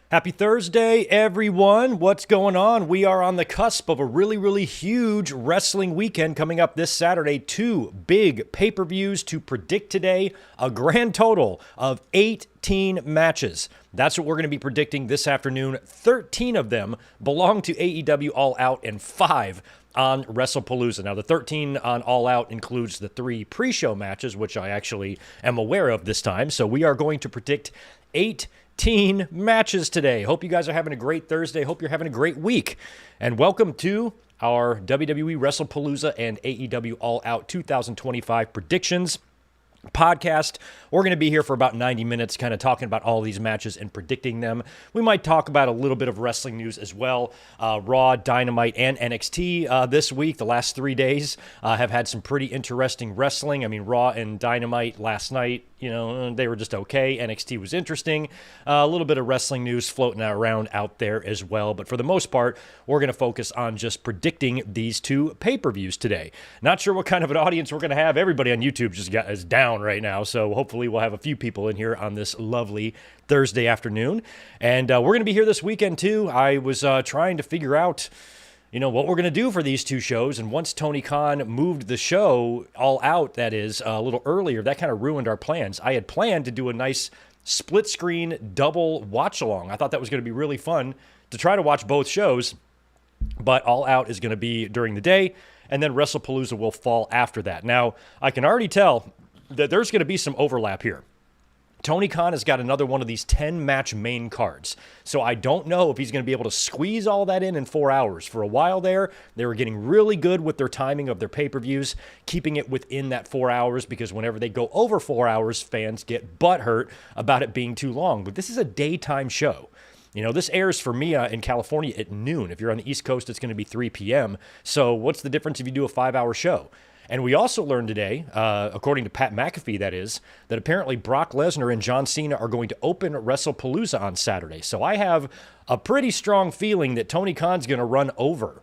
Happy Thursday, everyone. What's going on? We are on the cusp of a really huge wrestling weekend coming up this Saturday. Two big pay-per-views to predict today, a grand total of 18 matches. That's what we're going to be predicting this afternoon. 13 of them belong to AEW All Out and 5 on Wrestle Palooza. Now, the 13 on All Out includes the 3 pre-show matches, which I actually am aware of this time. So we are going to predict 18 matches today. Hope you guys are having a great Thursday. Hope you're having a great week. And welcome to our WWE Wrestle Palooza and AEW All Out 2025 predictions podcast. We're going to be here for about 90 minutes kind of talking about all these matches and predicting them. We might talk about a little bit of wrestling news as well. Raw, Dynamite, and NXT this week, the last 3 days, have had some pretty interesting wrestling. I mean, Raw and Dynamite last night, you know, they were just okay. NXT was interesting. A little bit of wrestling news floating around out there as well. But for the most part, we're going to focus on just predicting these two pay-per-views today. Not sure what kind of an audience we're going to have. Everybody on YouTube just is down right now. So hopefully we'll have a few people in here on this lovely Thursday afternoon. And we're going to be here this weekend too. I was trying to figure out what we're going to do for these two shows. And once Tony Khan moved the show All Out, that is, a little earlier, that kind of ruined our plans. I had planned to do a nice split screen double watch along. I thought that was going to be really fun to try to watch both shows, but All Out is going to be during the day, and then WrestlePalooza will fall after that. Now, I can already tell that there's going to be some overlap here. Tony Khan has got another one of these 10-match main cards. So I don't know if he's going to be able to squeeze all that in 4 hours. For a while there, they were getting really good with their timing of their pay-per-views, keeping it within that 4 hours, because whenever they go over 4 hours, fans get butthurt about it being too long. But this is a daytime show. This airs for me in California at noon. If you're on the East Coast, it's going to be 3 p.m. So what's the difference if you do a 5-hour show? And we also learned today, according to Pat McAfee, that is, that apparently Brock Lesnar and John Cena are going to open WrestlePalooza on Saturday. So I have a pretty strong feeling that Tony Khan's going to run over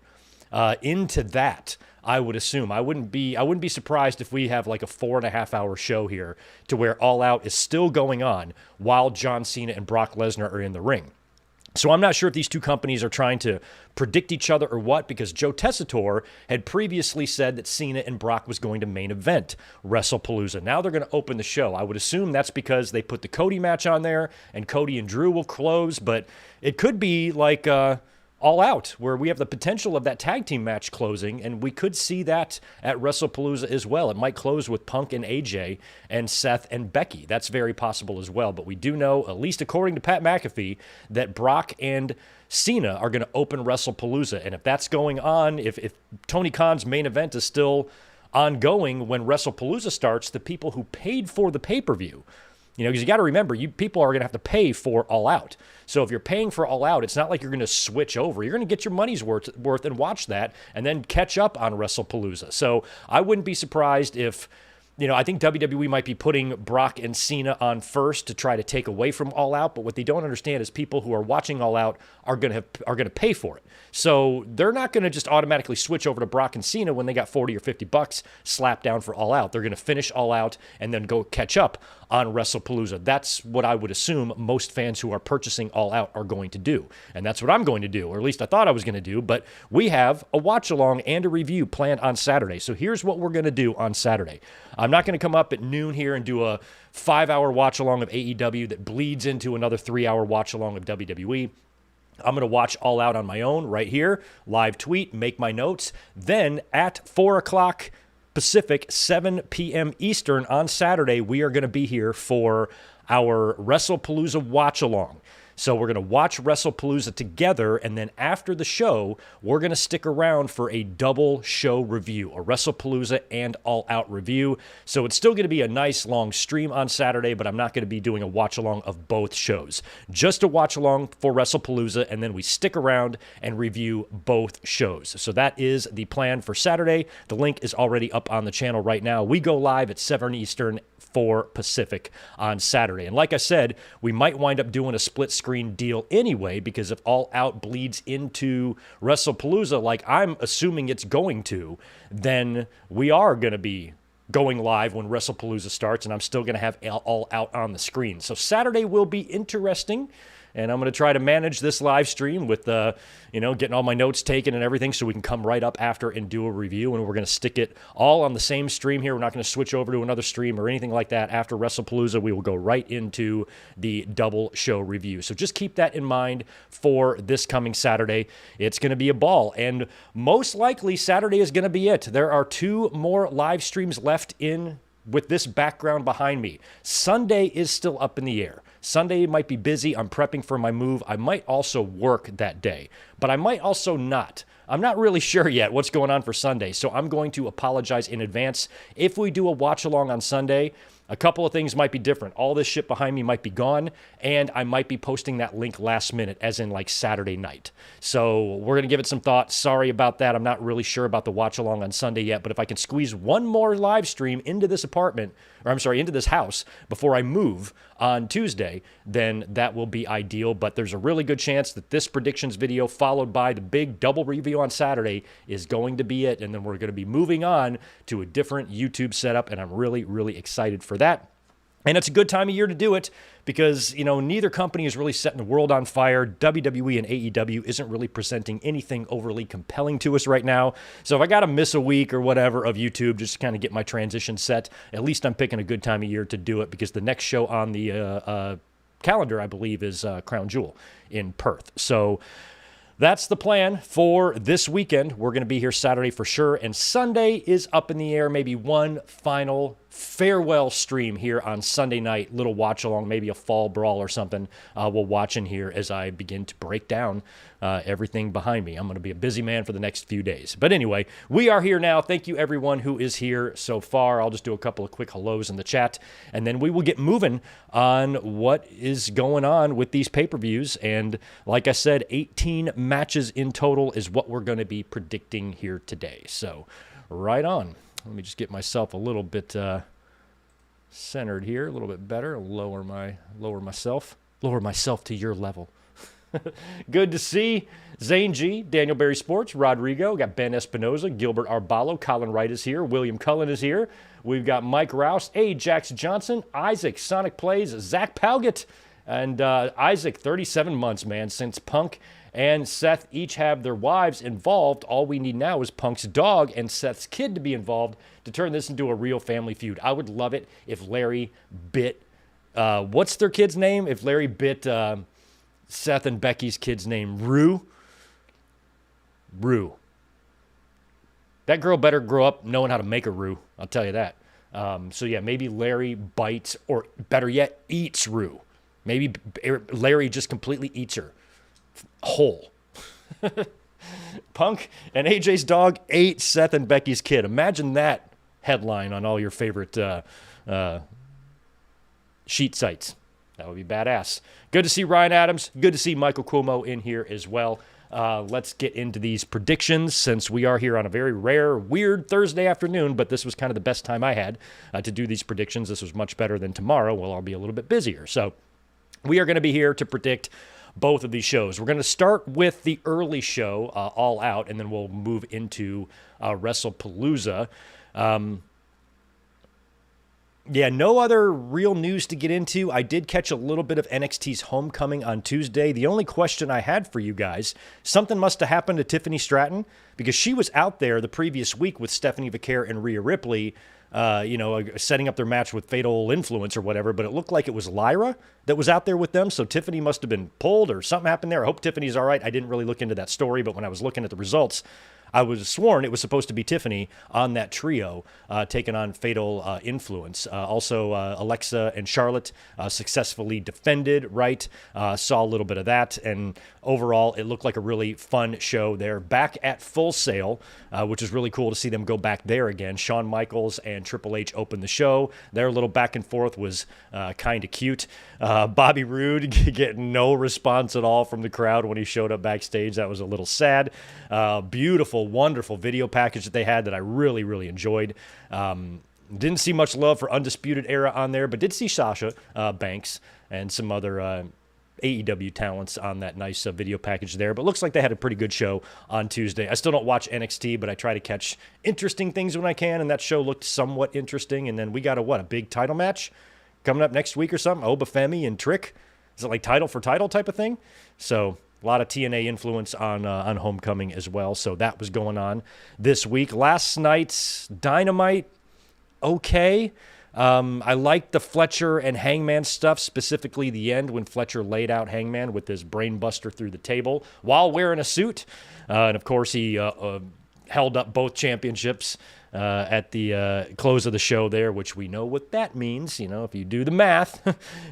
into that, I would assume. I wouldn't be surprised if we have like a 4.5-hour show here to where All Out is still going on while John Cena and Brock Lesnar are in the ring. So I'm not sure if these two companies are trying to predict each other or what, because Joe Tessitore had previously said that Cena and Brock was going to main event WrestlePalooza. Now they're going to open the show. I would assume that's because they put the Cody match on there and Cody and Drew will close, but it could be like All Out, where we have the potential of that tag team match closing, and we could see that at WrestlePalooza as well. It might close with Punk and AJ and Seth and Becky. That's very possible as well. But we do know, at least according to Pat McAfee, that Brock and Cena are going to open WrestlePalooza. And if that's going on, if Tony Khan's main event is still ongoing when WrestlePalooza starts, the people who paid for the pay-per-view, because you got to remember, people are going to have to pay for All Out. So if you're paying for All Out, it's not like you're going to switch over. You're going to get your money's worth and watch that and then catch up on WrestlePalooza. So I wouldn't be surprised if, I think WWE might be putting Brock and Cena on first to try to take away from All Out. But what they don't understand is people who are watching All Out are going to pay for it. So they're not going to just automatically switch over to Brock and Cena when they got 40 or 50 bucks slapped down for All Out. They're going to finish All Out and then go catch up on WrestlePalooza. That's what I would assume most fans who are purchasing All Out are going to do. And that's what I'm going to do, or at least I thought I was going to do. But we have a watch-along and a review planned on Saturday. So here's what we're going to do on Saturday. I'm not going to come up at noon here and do a 5-hour watch-along of AEW that bleeds into another 3-hour watch-along of WWE. I'm going to watch All Out on my own right here, live tweet, make my notes. Then at 4 o'clock Pacific, 7 p.m. Eastern on Saturday, we are going to be here for our WrestlePalooza watch-along. So we're going to watch WrestlePalooza together, and then after the show, we're going to stick around for a double show review, a WrestlePalooza and All Out review. So it's still going to be a nice long stream on Saturday, but I'm not going to be doing a watch-along of both shows. Just a watch-along for WrestlePalooza, and then we stick around and review both shows. So that is the plan for Saturday. The link is already up on the channel right now. We go live at 7 Eastern, 4 Pacific on Saturday. And like I said, we might wind up doing a split screen deal anyway, because if All Out bleeds into WrestlePalooza, like I'm assuming it's going to, then we are going to be going live when WrestlePalooza starts, and I'm still going to have All Out on the screen. So Saturday will be interesting. and I'm going to try to manage this live stream with, getting all my notes taken and everything so we can come right up after and do a review, and we're going to stick it all on the same stream here. We're not going to switch over to another stream or anything like that. After WrestlePalooza, we will go right into the double show review. So just keep that in mind for this coming Saturday. It's going to be a ball, and most likely Saturday is going to be it. There are 2 more live streams left in with this background behind me. Sunday is still up in the air. Sunday might be busy. I'm prepping for my move. I might also work that day, but I might also not. I'm not really sure yet what's going on for Sunday, so I'm going to apologize in advance. If we do a watch along on Sunday, a couple of things might be different. All this shit behind me might be gone, and I might be posting that link last minute, as in like Saturday night. So we're going to give it some thought. Sorry about that. I'm not really sure about the watch along on Sunday yet, but if I can squeeze one more live stream into this into this house before I move on Tuesday, then that will be ideal. But there's a really good chance that this predictions video followed by the big double review on Saturday is going to be it. And then we're going to be moving on to a different YouTube setup. And I'm really, really excited for that. And it's a good time of year to do it because, neither company is really setting the world on fire. WWE and AEW isn't really presenting anything overly compelling to us right now. So if I got to miss a week or whatever of YouTube just to kind of get my transition set, at least I'm picking a good time of year to do it because the next show on the calendar, I believe, is Crown Jewel in Perth. So that's the plan for this weekend. We're going to be here Saturday for sure, and Sunday is up in the air. Maybe one final farewell stream here on Sunday night, little watch along, maybe a fall brawl or something. We'll watch in here as I begin to break down everything behind me. I'm going to be a busy man for the next few days. But anyway, we are here now. Thank you everyone who is here so far. I'll just do a couple of quick hellos in the chat, and then we will get moving on what is going on with these pay-per-views. And like I said, 18 matches in total is what we're going to be predicting here today. So right on. Let me just get myself a little bit centered here, a little bit better. Lower myself to your level. Good to see Zane G, Daniel Berry Sports, Rodrigo, got Ben Espinoza, Gilbert Arbalo, Colin Wright is here, William Cullen is here. We've got Mike Rouse, Jax Johnson, Isaac, Sonic Plays, Zach Palgett, and Isaac, 37 months, man, since Punk and Seth each have their wives involved. All we need now is Punk's dog and Seth's kid to be involved to turn this into a real family feud. I would love it if Larry bit, what's their kid's name? If Larry bit Seth and Becky's kid's name, Rue. That girl better grow up knowing how to make a Rue. I'll tell you that. So yeah, maybe Larry bites, or better yet, eats Rue. Maybe Larry just completely eats her whole. Punk and AJ's dog ate Seth and Becky's kid. Imagine that headline on all your favorite sheet sites. That would be badass. Good to see Ryan Adams. Good to see Michael Cuomo in here as well. Let's get into these predictions since we are here on a very rare, weird Thursday afternoon, but this was kind of the best time I had to do these predictions. This was much better than tomorrow. Well, I'll be a little bit busier. So we are going to be here to predict both of these shows. We're going to start with the early show, All Out, and then we'll move into Wrestle Palooza. Yeah, no other real news to get into. I did catch a little bit of NXT's Homecoming on Tuesday. The only question I had for you guys, something must have happened to Tiffany Stratton because she was out there the previous week with Stephanie Vaquer and Rhea Ripley, setting up their match with Fatal Influence or whatever, but it looked like it was Lyra that was out there with them, so Tiffany must have been pulled or something happened there. I hope Tiffany's all right. I didn't really look into that story, but when I was looking at the results, I was sworn it was supposed to be Tiffany on that trio taking on Fatal Influence. Also, Alexa and Charlotte successfully defended, right? Saw a little bit of that, and overall, it looked like a really fun show there. Back at Full Sail, which is really cool to see them go back there again. Shawn Michaels and Triple H opened the show. Their little back and forth was kind of cute. Bobby Roode getting no response at all from the crowd when he showed up backstage. That was a little sad. Beautiful, wonderful video package that they had that I really, really enjoyed. Didn't see much love for Undisputed Era on there, but did see Sasha Banks and some other AEW talents on that nice video package there. But looks like they had a pretty good show on Tuesday. I still don't watch NXT, but I try to catch interesting things when I can, and that show looked somewhat interesting. And then we got a big title match coming up next week or something? Obafemi and Trick. is it like title for title type of thing? So a lot of TNA influence on Homecoming as well. So that was going on this week. Last night's Dynamite, okay. I liked the Fletcher and Hangman stuff, specifically the end when Fletcher laid out Hangman with his brain buster through the table while wearing a suit. And, of course, he held up both championships at the close of the show there, which we know what that means. You know, if you do the math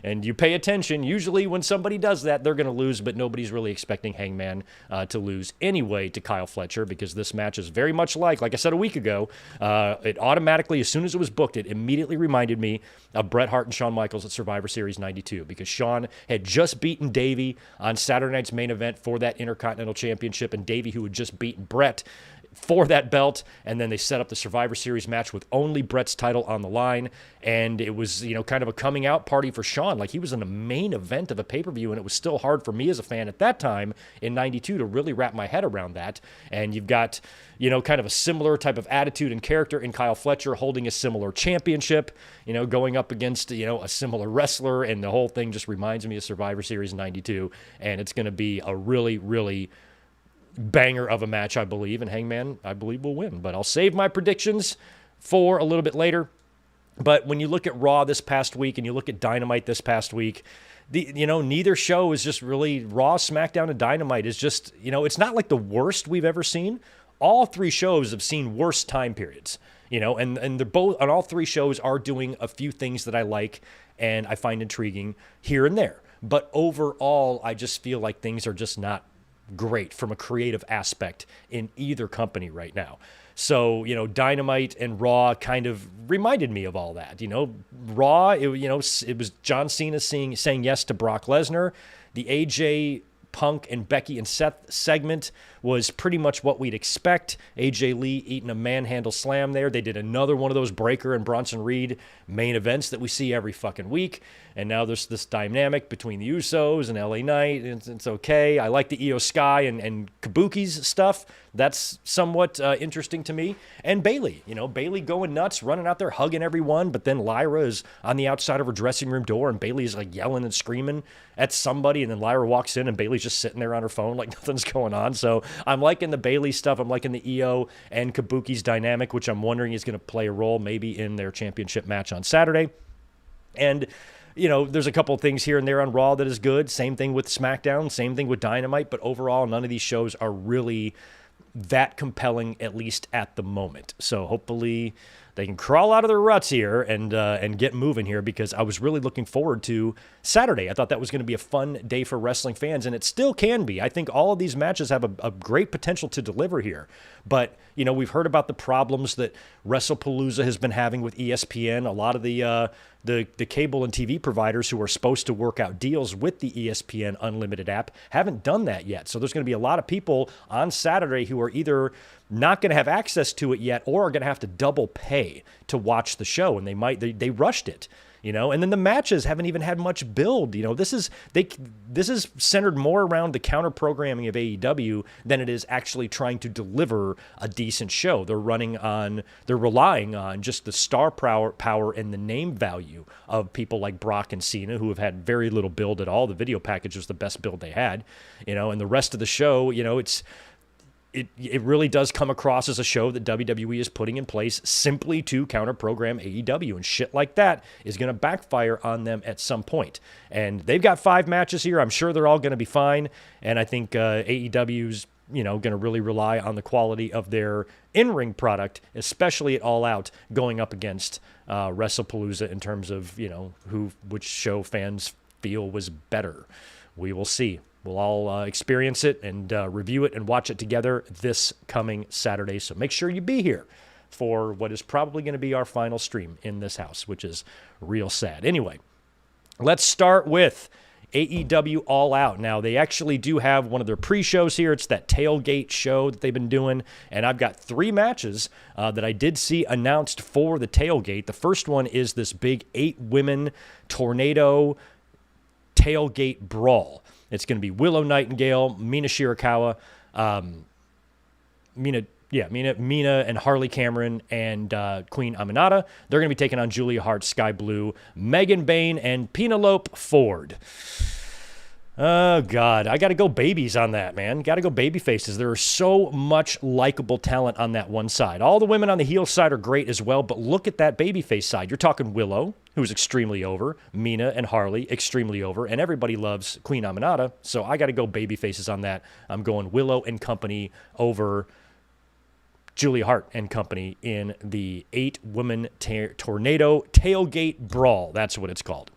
and you pay attention, usually when somebody does that, they're going to lose, but nobody's really expecting Hangman to lose anyway to Kyle Fletcher, because this match is very much like I said a week ago, it automatically, as soon as it was booked, it immediately reminded me of Bret Hart and Shawn Michaels at Survivor Series 92, because Shawn had just beaten Davey on Saturday night's main event for that Intercontinental Championship, and Davey, who had just beaten Bret for that belt, and then they set up the Survivor Series match with only Bret's title on the line, and it was, you know, kind of a coming out party for Shawn. Like, he was in the main event of a pay-per-view, and it was still hard for me as a fan at that time in 92 to really wrap my head around that. And you've got, you know, kind of a similar type of attitude and character in Kyle Fletcher holding a similar championship, you know, going up against, you know, a similar wrestler, and the whole thing just reminds me of Survivor Series 92, and it's going to be a really, really banger of a match, I believe, and Hangman, I believe, will win. But I'll save my predictions for a little bit later. But when you look at Raw this past week and you look at Dynamite this past week, neither show is just really Raw, SmackDown, and Dynamite is just, you know, it's not like the worst we've ever seen. All three shows have seen worse time periods, you know, and they're both, on all three shows are doing a few things that I like and I find intriguing here and there. But overall, I just feel like things are just not great from a creative aspect in either company right now. So, you know, Dynamite and Raw kind of reminded me of all that. You know, Raw, it was John Cena saying yes to Brock Lesnar. The AJ, Punk, and Becky and Seth segment was pretty much what we'd expect. AJ Lee eating a manhandle slam there. They did another one of those Breaker and Bronson Reed main events that we see every fucking week. And now there's this dynamic between the Usos and LA Knight. It's okay. I like the Io Sky and Kabuki's stuff. That's somewhat interesting to me. And Bayley, you know, Bayley going nuts, running out there, hugging everyone. But then Lyra is on the outside of her dressing room door, and Bayley's like yelling and screaming at somebody. And then Lyra walks in, and Bayley's just sitting there on her phone like nothing's going on. So I'm liking the Bayley stuff. I'm liking the Io and Kabuki's dynamic, which I'm wondering is going to play a role maybe in their championship match on Saturday. And you know, there's a couple of things here and there on Raw that is good. Same thing with SmackDown, same thing with Dynamite. But overall, none of these shows are really that compelling, at least at the moment. So hopefully they can crawl out of their ruts here and get moving here, because I was really looking forward to Saturday. I thought that was going to be a fun day for wrestling fans, and it still can be. I think all of these matches have a great potential to deliver here. But, you know, we've heard about the problems that WrestlePalooza has been having with ESPN. A lot of the cable and TV providers who are supposed to work out deals with the ESPN Unlimited app haven't done that yet. So there's going to be a lot of people on Saturday who are either not going to have access to it yet or are going to have to double pay to watch the show. And they rushed it, you know, and then the matches haven't even had much build. You know, this is centered more around the counter programming of AEW than it is actually trying to deliver a decent show. They're relying on just the star power and the name value of people like Brock and Cena, who have had very little build at all. The video package was the best build they had, you know, and the rest of the show, you know, it really does come across as a show that WWE is putting in place simply to counter-program AEW, and shit like that is going to backfire on them at some point. And they've got 5 matches here. I'm sure they're all going to be fine, and I think AEW's, you know, going to really rely on the quality of their in-ring product, especially at All Out, going up against WrestlePalooza in terms of, you know, which show fans feel was better. We will see. We'll all experience it and review it and watch it together this coming Saturday. So make sure you be here for what is probably going to be our final stream in this house, which is real sad. Anyway, let's start with AEW All Out. Now, they actually do have one of their pre-shows here. It's that tailgate show that they've been doing. And I've got 3 matches that I did see announced for the tailgate. The first one is this big 8-women tornado tailgate brawl. It's going to be Willow Nightingale, Mina Shirakawa, Mina and Harley Cameron and Queen Aminata. They're going to be taking on Julia Hart, Sky Blue, Megan Bayne, and Penelope Ford. Oh, God. I got to go babies on that, man. Got to go baby faces. There is so much likable talent on that one side. All the women on the heel side are great as well, but look at that babyface side. You're talking Willow, who's extremely over, Mina and Harley, extremely over, and everybody loves Queen Aminata, so I got to go baby faces on that. I'm going Willow and company over Julia Hart and company in the 8-woman tornado tailgate brawl. That's what it's called.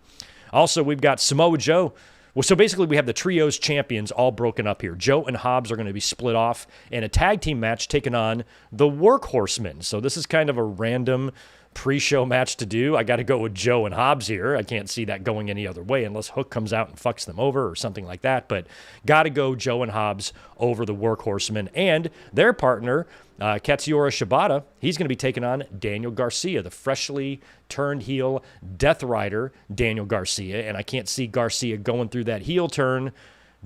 Also, we've got Samoa Joe. Well, so basically we have the trios champions all broken up here. Joe and Hobbs are going to be split off in a tag team match taking on the Workhorsemen. So this is kind of a random pre-show match to do. I got to go with Joe and Hobbs here. I can't see that going any other way unless Hook comes out and fucks them over or something like that. But got to go Joe and Hobbs over the Workhorsemen. And their partner, Katsuyori Shibata, he's going to be taking on Daniel Garcia, the freshly turned heel Death Rider Daniel Garcia. And I can't see Garcia going through that heel turn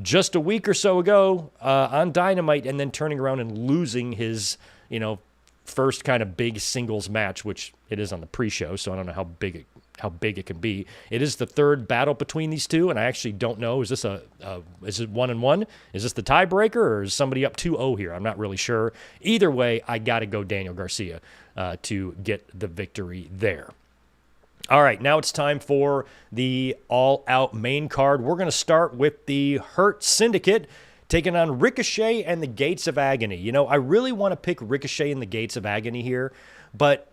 just a week or so ago on Dynamite and then turning around and losing his, first kind of big singles match, which it is on the pre-show, so I don't know how big it can be. It is the third battle between these two, and I actually don't know. Is this is it 1-1? Is this the tiebreaker, or is somebody up 2-0 here? I'm not really sure. Either way, I got to go Daniel Garcia to get the victory there. All right, now it's time for the All Out main card. We're going to start with the Hurt Syndicate taking on Ricochet and the Gates of Agony. I really want to pick Ricochet and the Gates of Agony here, but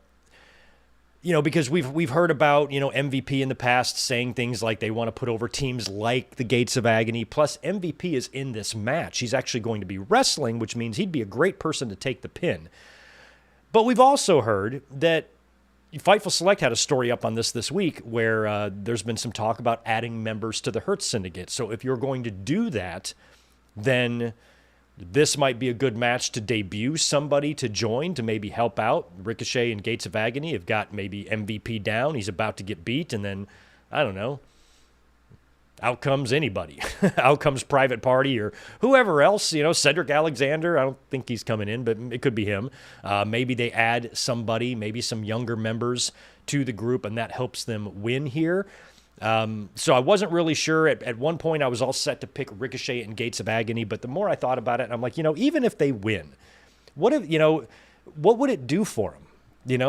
because we've heard about, MVP in the past saying things like they want to put over teams like the Gates of Agony, plus MVP is in this match. He's actually going to be wrestling, which means he'd be a great person to take the pin. But we've also heard that Fightful Select had a story up on this week where there's been some talk about adding members to the Hurt Syndicate. So if you're going to do that, then this might be a good match to debut somebody to join to maybe help out. Ricochet and Gates of Agony have got maybe MVP down. He's about to get beat, and then, I don't know, out comes anybody. Out comes Private Party or whoever else, Cedric Alexander. I don't think he's coming in, but it could be him. Maybe they add somebody, maybe some younger members to the group, and that helps them win here. So I wasn't really sure. At one point, I was all set to pick Ricochet and Gates of Agony, but the more I thought about it, I'm like, even if they win, what would it do for them?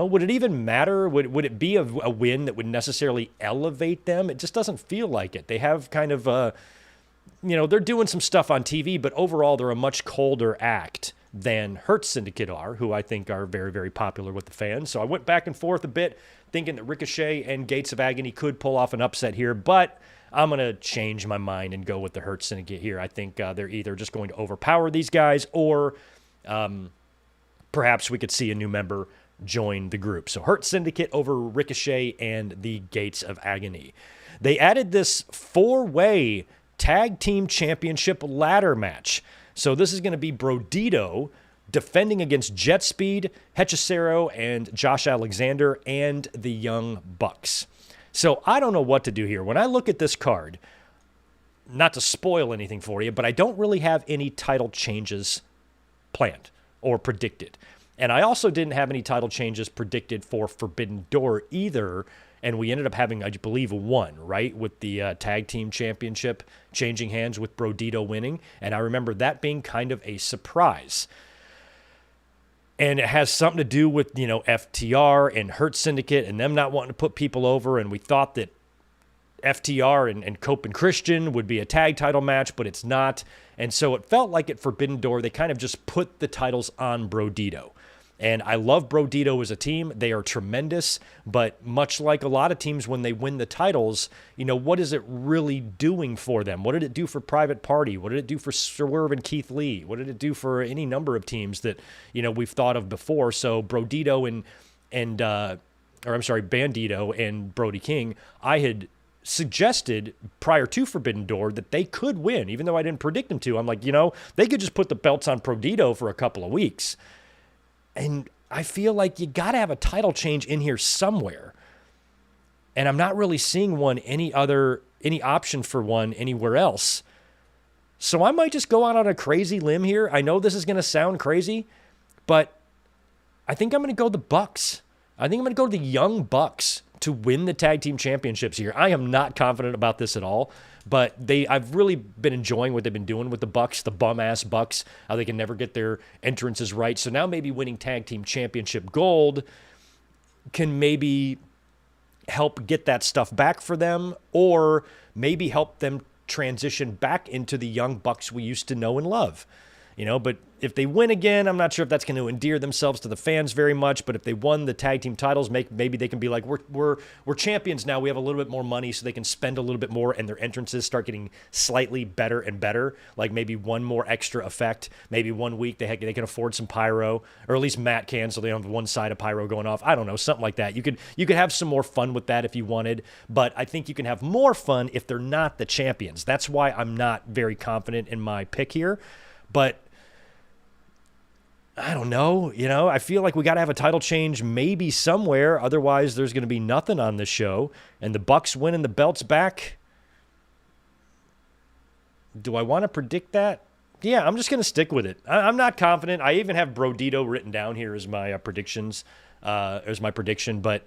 Would it even matter? Would it be a win that would necessarily elevate them? It just doesn't feel like it. They have kind of, they're doing some stuff on TV, but overall, they're a much colder act than Hurt Syndicate are, who I think are very, very popular with the fans. So I went back and forth a bit, thinking that Ricochet and Gates of Agony could pull off an upset here, but I'm going to change my mind and go with the Hurt Syndicate here. I think they're either just going to overpower these guys, or perhaps we could see a new member join the group. So Hurt Syndicate over Ricochet and the Gates of Agony. They added this 4-way tag team championship ladder match. So this is going to be Brodito defending against Jet Speed, Hechicero, and Josh Alexander, and the Young Bucks. So I don't know what to do here. When I look at this card, not to spoil anything for you, but I don't really have any title changes planned or predicted. And I also didn't have any title changes predicted for Forbidden Door either. And we ended up having, I believe, one, right, with the tag team championship changing hands with Brodito winning. And I remember that being kind of a surprise. And it has something to do with, FTR and Hurt Syndicate and them not wanting to put people over. And we thought that FTR and Cope and Christian would be a tag title match, but it's not. And so it felt like at Forbidden Door, they kind of just put the titles on Brodito. And I love Brodito as a team. They are tremendous, but much like a lot of teams when they win the titles, what is it really doing for them? What did it do for Private Party? What did it do for Swerve and Keith Lee? What did it do for any number of teams that, we've thought of before? So Bandito and Brody King, I had suggested prior to Forbidden Door that they could win, even though I didn't predict them to. I'm like, they could just put the belts on Brodito for a couple of weeks. And I feel like you got to have a title change in here somewhere. And I'm not really seeing any option for one anywhere else. So I might just go out on a crazy limb here. I know this is going to sound crazy, but I think I'm going to go the Bucks. I think I'm going to go to the Young Bucks to win the tag team championships here. I am not confident about this at all, but I've really been enjoying what they've been doing with the Bucks, the bum-ass Bucks, how they can never get their entrances right. So now maybe winning tag team championship gold can maybe help get that stuff back for them, or maybe help them transition back into the Young Bucks we used to know and love. But if they win again, I'm not sure if that's going to endear themselves to the fans very much. But if they won the tag team titles, maybe they can be like, we're champions now. We have a little bit more money, so they can spend a little bit more, and their entrances start getting slightly better and better. Like maybe one more extra effect. Maybe 1 week they can afford some pyro, or at least Matt can, so they don't have one side of pyro going off. I don't know, something like that. You could have some more fun with that if you wanted, but I think you can have more fun if they're not the champions. That's why I'm not very confident in my pick here, but I don't know. I feel like we got to have a title change maybe somewhere. Otherwise, there's going to be nothing on this show. And the Bucks winning the belts back. Do I want to predict that? Yeah, I'm just going to stick with it. I'm not confident. I even have Brodito written down here as my predictions, as my prediction. But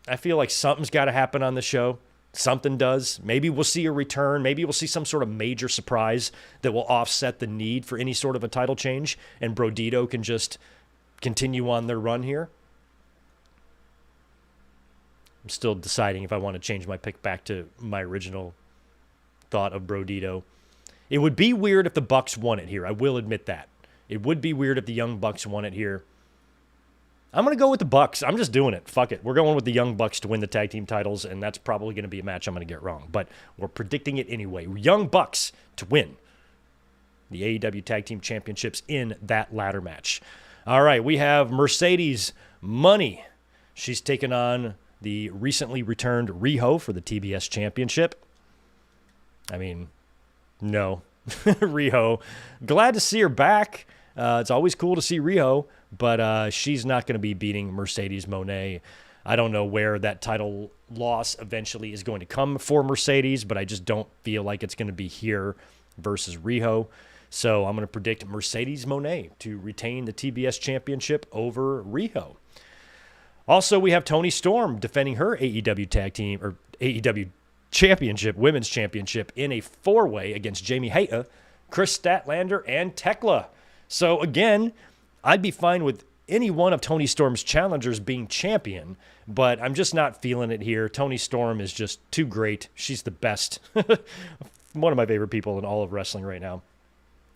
I feel like something's got to happen on the show. Something does. Maybe we'll see a return. Maybe we'll see some sort of major surprise that will offset the need for any sort of a title change, and Brodito can just continue on their run here. I'm still deciding if I want to change my pick back to my original thought of Brodito. It would be weird if the Bucks won it here. I will admit that. It would be weird if the Young Bucks won it here. I'm going to go with the Bucks. I'm just doing it. Fuck it. We're going with the Young Bucks to win the tag team titles, and that's probably going to be a match I'm going to get wrong. But we're predicting it anyway. Young Bucks to win the AEW Tag Team Championships in that ladder match. All right, we have Mercedes Money. She's taken on the recently returned Riho for the TBS Championship. I mean, no. Riho. Glad to see her back. It's always cool to see Riho, but she's not going to be beating Mercedes Moné. I don't know where that title loss eventually is going to come for Mercedes, but I just don't feel like it's going to be here versus Riho. So I'm going to predict Mercedes Moné to retain the TBS Championship over Riho. Also, we have Toni Storm defending her AEW Tag Team, or AEW Championship, Women's Championship, in a four-way against Jamie Hayter, Chris Statlander, and Tekla. So again, I'd be fine with any one of Toni Storm's challengers being champion, but I'm just not feeling it here. Toni Storm is just too great. She's the best. One of my favorite people in all of wrestling right now.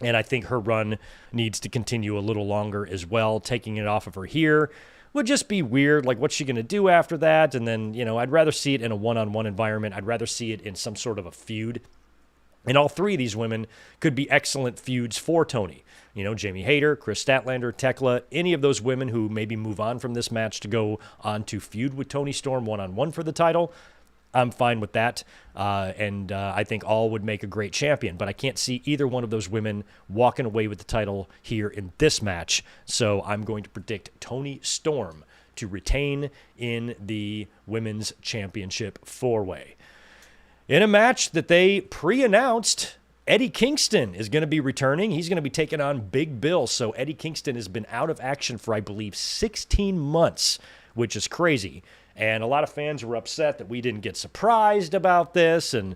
And I think her run needs to continue a little longer as well. Taking it off of her here would just be weird. Like, what's she going to do after that? And then, I'd rather see it in a one-on-one environment. I'd rather see it in some sort of a feud. And all three of these women could be excellent feuds for Toni. Jamie Hayter, Chris Statlander, Tekla, any of those women who maybe move on from this match to go on to feud with Toni Storm one-on-one for the title, I'm fine with that. And I think all would make a great champion. But I can't see either one of those women walking away with the title here in this match. So I'm going to predict Toni Storm to retain in the Women's Championship four-way. In a match that they pre-announced, Eddie Kingston is going to be returning. He's going to be taking on Big Bill. So Eddie Kingston has been out of action for, I believe, 16 months, which is crazy. And a lot of fans were upset that we didn't get surprised about this. And,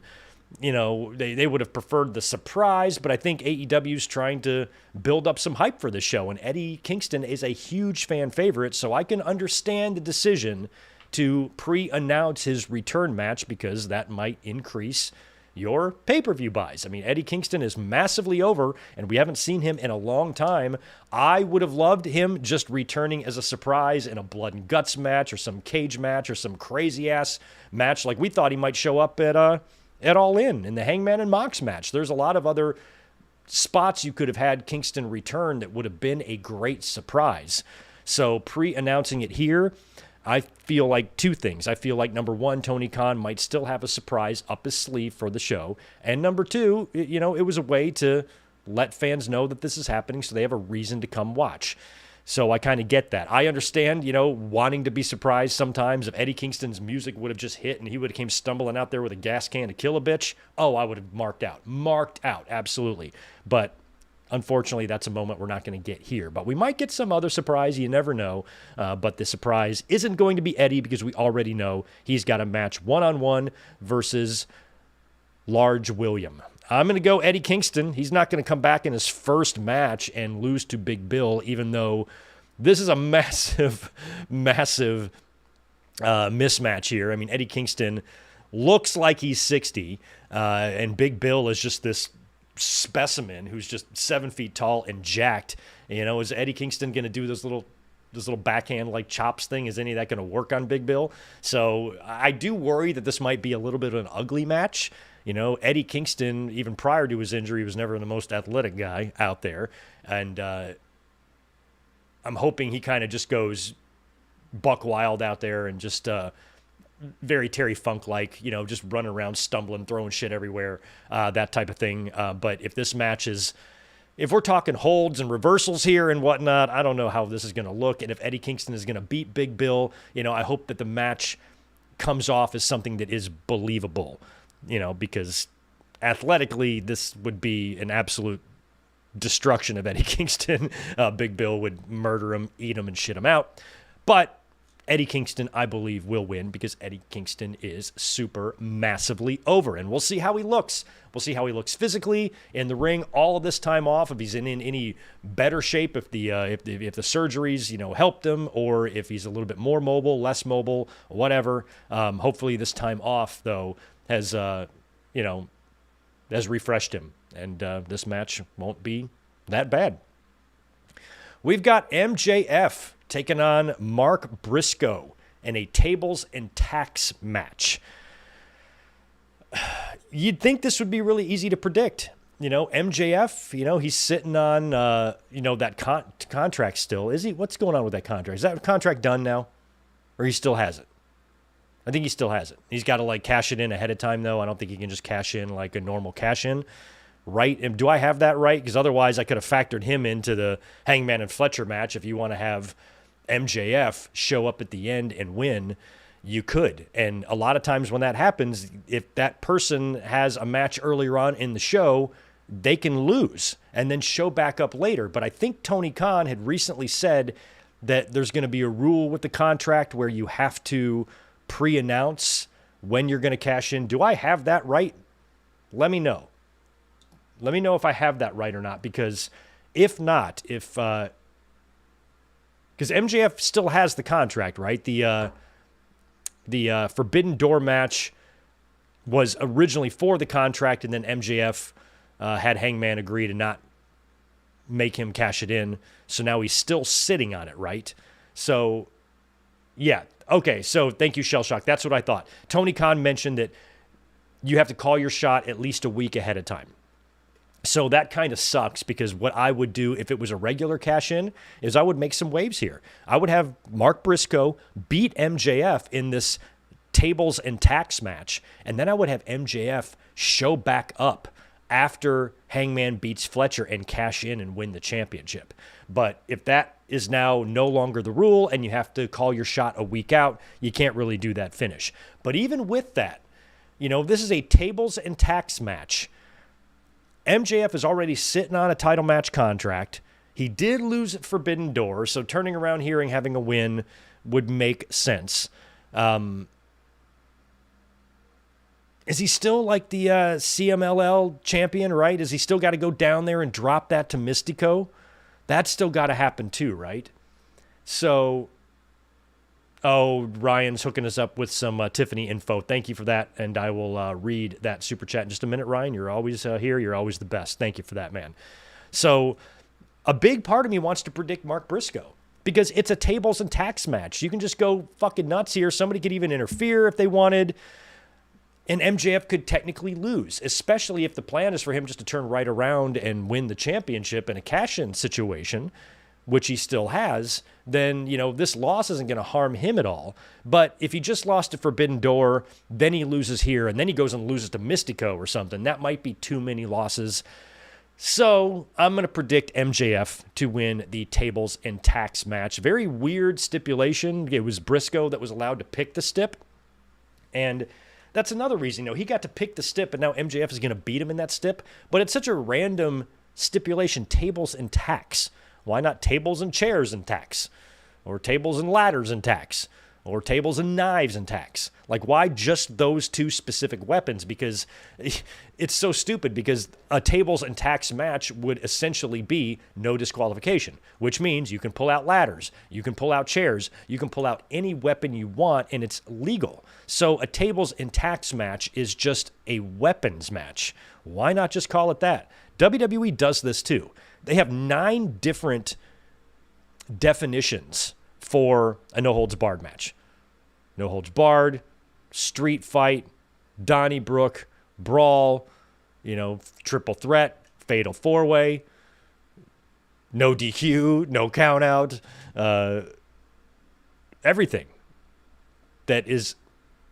they would have preferred the surprise. But I think AEW's trying to build up some hype for the show. And Eddie Kingston is a huge fan favorite. So I can understand the decision to pre-announce his return match, because that might increase your pay-per-view buys. I mean, Eddie Kingston is massively over, and we haven't seen him in a long time. I would have loved him just returning as a surprise in a blood and guts match, or some cage match, or some crazy-ass match like we thought he might show up at All In the Hangman and Mox match. There's a lot of other spots you could have had Kingston return that would have been a great surprise. So pre-announcing it here, I feel like two things. I feel like, number one, Tony Khan might still have a surprise up his sleeve for the show. And number two, it was a way to let fans know that this is happening so they have a reason to come watch. So I kind of get that. I understand, wanting to be surprised sometimes. If Eddie Kingston's music would have just hit and he would have came stumbling out there with a gas can to kill a bitch, I would have marked out. Marked out, absolutely. But unfortunately, that's a moment we're not going to get here. But we might get some other surprise. You never know. But the surprise isn't going to be Eddie because we already know he's got a match one-on-one versus Large William. I'm going to go Eddie Kingston. He's not going to come back in his first match and lose to Big Bill, even though this is a massive, massive mismatch here. I mean, Eddie Kingston looks like he's 60, and Big Bill is just this specimen who's just 7 feet tall and jacked. You know, is Eddie Kingston going to do this little backhand like chops thing? Is any of that going to work on Big Bill? So I do worry that this might be a little bit of an ugly match. You know, Eddie Kingston, even prior to his injury, was never the most athletic guy out there. And I'm hoping he kind of just goes buck wild out there and just very Terry Funk-like, you know, just running around, stumbling, throwing shit everywhere, that type of thing. But if this match is, if we're talking holds and reversals here and whatnot, I don't know how this is going to look. And if Eddie Kingston is going to beat Big Bill, you know, I hope that the match comes off as something that is believable. You know, because athletically, this would be an absolute destruction of Eddie Kingston. Big Bill would murder him, eat him, and shit him out. But Eddie Kingston, I believe, will win because Eddie Kingston is super massively over. And we'll see how he looks. We'll see how he looks physically in the ring all of this time off, if he's in any better shape, if the surgeries, you know, helped him, or if he's a little bit more mobile, less mobile, whatever. Hopefully this time off, though, has refreshed him, and this match won't be that bad. We've got MJF taking on Mark Briscoe in a tables and tacks match. You'd think this would be really easy to predict. You know, MJF, you know, he's sitting on, that contract still. Is he? What's going on with that contract? Is that contract done now? Or he still has it? I think he still has it. He's got to, like, cash it in ahead of time, though. I don't think he can just cash in like a normal cash in, right? And do I have that right? Because otherwise I could have factored him into the Hangman and Fletcher match. If you want to have MJF show up at the end and win, you could. And a lot of times when that happens, if that person has a match earlier on in the show, they can lose and then show back up later. But I think Tony Khan had recently said that there's going to be a rule with the contract where you have to pre-announce when you're going to cash in. Do I have that right? Let me know. Let me know if I have that right or not, because if not, because MJF still has the contract, right? The Forbidden Door match was originally for the contract, and then MJF had Hangman agree to not make him cash it in. So now he's still sitting on it, right? So, yeah. Okay, so thank you, Shell Shock. That's what I thought. Tony Khan mentioned that you have to call your shot at least a week ahead of time. So that kind of sucks, because what I would do if it was a regular cash-in is I would make some waves here. I would have Mark Briscoe beat MJF in this tables and tacks match, and then I would have MJF show back up after Hangman beats Fletcher and cash in and win the championship. But if that is now no longer the rule and you have to call your shot a week out, you can't really do that finish. But even with that, you know, this is a tables and tacks match. MJF is already sitting on a title match contract. He did lose at Forbidden Door, so turning around here and having a win would make sense. Is he still like the CMLL champion, right? Has he still got to go down there and drop that to Mystico? That's still got to happen too, right? So, Ryan's hooking us up with some Tiffany info. Thank you for that, and I will read that super chat in just a minute, Ryan. You're always here. You're always the best. Thank you for that, man. So, a big part of me wants to predict Mark Briscoe, because it's a tables and tacks match. You can just go fucking nuts here. Somebody could even interfere if they wanted. And MJF could technically lose, especially if the plan is for him just to turn right around and win the championship in a cash-in situation, which he still has. Then, you know, this loss isn't going to harm him at all. But if he just lost to Forbidden Door, then he loses here, and then he goes and loses to Mystico or something, that might be too many losses. So I'm going to predict MJF to win the tables and tacks match. Very weird stipulation. It was Briscoe that was allowed to pick the stip. And that's another reason, he got to pick the stip, and now MJF is going to beat him in that stip. But it's such a random stipulation, tables and tacks. Why not tables and chairs and tacks? Or tables and ladders and tacks? Or tables and knives and tacks? Like, why just those two specific weapons? Because it's so stupid, because a tables and tacks match would essentially be no disqualification, which means you can pull out ladders, you can pull out chairs, you can pull out any weapon you want, and it's legal. So a tables and tacks match is just a weapons match. Why not just call it that? WWE does this too. They have 9 different definitions for a no-holds-barred match. No-holds-barred, street fight, Donnybrook, brawl, triple threat, fatal four-way, no DQ, no count-out, everything that is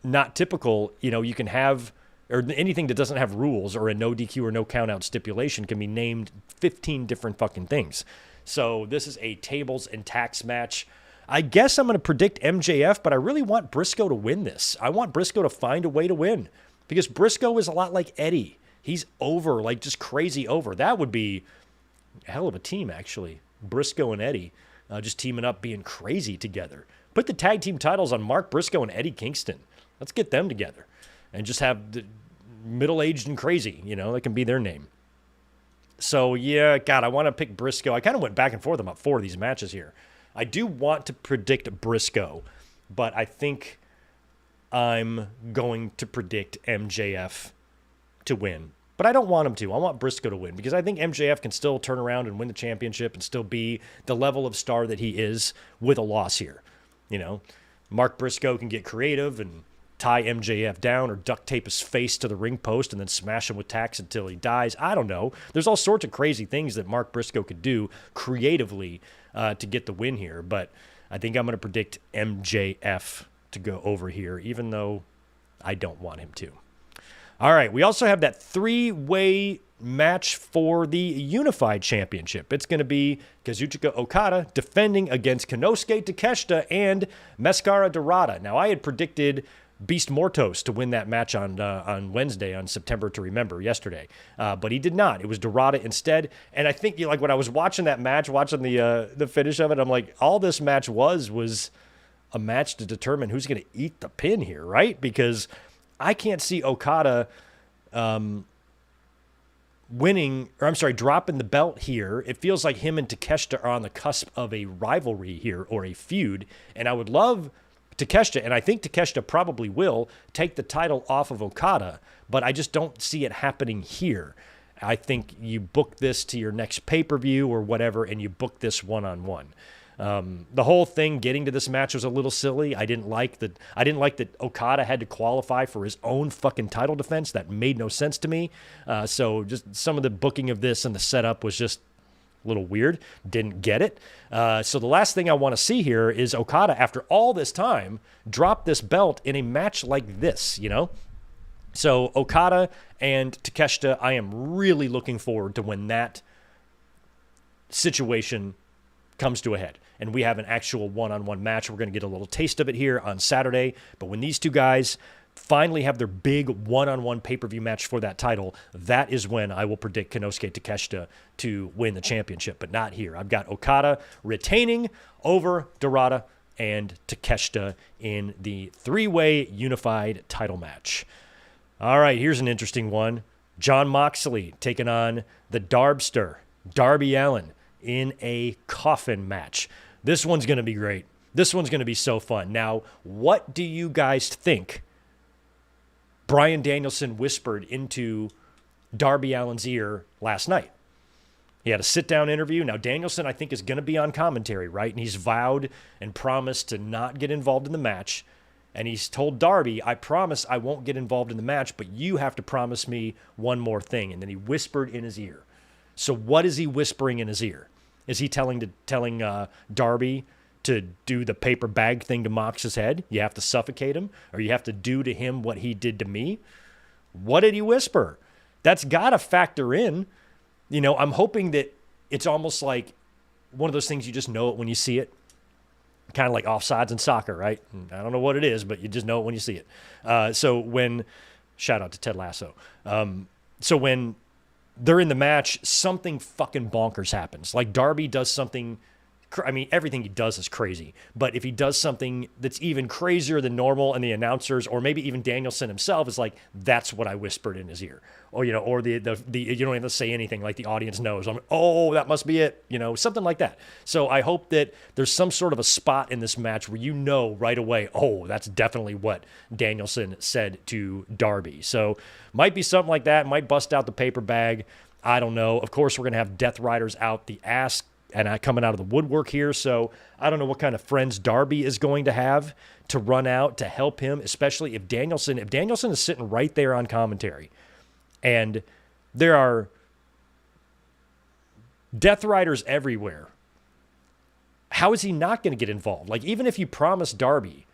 not typical. You can have, or anything that doesn't have rules or a no DQ or no count-out stipulation can be named 15 different fucking things. So this is a tables and tacks match. I guess I'm going to predict MJF, but I really want Briscoe to win this. I want Briscoe to find a way to win, because Briscoe is a lot like Eddie. He's over, like just crazy over. That would be a hell of a team, actually. Briscoe and Eddie just teaming up, being crazy together. Put the tag team titles on Mark Briscoe and Eddie Kingston. Let's get them together and just have the middle-aged and crazy, that can be their name. So, yeah, God, I want to pick Briscoe. I kind of went back and forth about 4 of these matches here. I do want to predict Briscoe, but I think I'm going to predict MJF to win. But I don't want him to. I want Briscoe to win, because I think MJF can still turn around and win the championship and still be the level of star that he is with a loss here. Mark Briscoe can get creative and tie MJF down or duct tape his face to the ring post and then smash him with tacks until he dies. I don't know. There's all sorts of crazy things that Mark Briscoe could do creatively to get the win here. But I think I'm going to predict MJF to go over here, even though I don't want him to. All right, we also have that 3-way match for the Unified Championship. It's going to be Kazuchika Okada defending against Konosuke Takeshita and Mascara Dorada. Now, I had predicted Beast Mortos to win that match on Wednesday, on September to Remember, yesterday. But he did not. It was Dorada instead. And I think, when I was watching that match, watching the finish of it, I'm like, all this match was a match to determine who's going to eat the pin here, right? Because I can't see Okada dropping the belt here. It feels like him and Takeshita are on the cusp of a rivalry here, or a feud. And I would love Takeshita, and I think Takeshita probably will take the title off of Okada, but I just don't see it happening here. I think you book this to your next pay-per-view or whatever, and you book this one-on-one. The whole thing getting to this match was a little silly. I didn't like that Okada had to qualify for his own fucking title defense. That made no sense to me. So just some of the booking of this and the setup was just a little weird. Didn't get it. So the last thing I want to see here is Okada, after all this time, drop this belt in a match like this, So Okada and Takeshita, I am really looking forward to when that situation comes to a head and we have an actual one-on-one match. We're going to get a little taste of it here on Saturday. But when these two guys finally have their big one-on-one pay-per-view match for that title, that is when I will predict Konosuke Takeshita to win the championship, but not here. I've got Okada retaining over Dorada and Takeshita in the 3-way unified title match. All right, here's an interesting one. Jon Moxley taking on the Darbster, Darby Allin, in a coffin match. This one's going to be great. This one's going to be so fun. Now, what do you guys think Bryan Danielson whispered into Darby Allin's ear last night? He had a sit-down interview. Now, Danielson, I think, is going to be on commentary, right? And he's vowed and promised to not get involved in the match. And he's told Darby, I promise I won't get involved in the match, but you have to promise me one more thing. And then he whispered in his ear. So what is he whispering in his ear? Is he telling Darby to do the paper bag thing to Mox's head? You have to suffocate him, or you have to do to him what he did to me? What did he whisper? That's got to factor in. I'm hoping that it's almost like one of those things you just know it when you see it. Kind of like offsides in soccer, right? I don't know what it is, but you just know it when you see it. Shout out to Ted Lasso. So when they're in the match, something fucking bonkers happens. Like Darby does something, I mean, everything he does is crazy. But if he does something that's even crazier than normal, and the announcers, or maybe even Danielson himself, is like, that's what I whispered in his ear. Or, you know, or the you don't have to say anything, like the audience knows. I'm, oh, that must be it. You know, something like that. So I hope that there's some sort of a spot in this match where you know right away, oh, that's definitely what Danielson said to Darby. So might be something like that. Might bust out the paper bag. I don't know. Of course, we're going to have Death Riders out the ass and coming out of the woodwork here. So I don't know what kind of friends Darby is going to have to run out to help him, especially if Danielson is sitting right there on commentary and there are Death Riders everywhere. How is he not going to get involved? Like, even if you promise Darby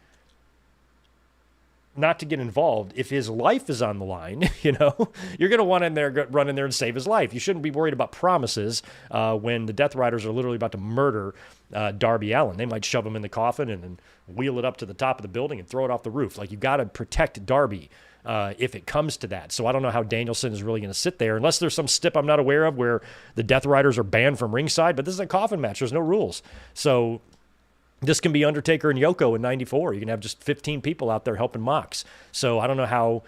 not to get involved, if his life is on the line, you know, you're going to want run in there and save his life. You shouldn't be worried about promises when the Death Riders are literally about to murder Darby Allin. They might shove him in the coffin and then wheel it up to the top of the building and throw it off the roof. Like, you got to protect Darby if it comes to that. So I don't know how Danielson is really going to sit there, unless there's some stip I'm not aware of where the Death Riders are banned from ringside. But this is a coffin match. There's no rules. So this can be Undertaker and Yoko in 94. You can have just 15 people out there helping Mox. So I don't know how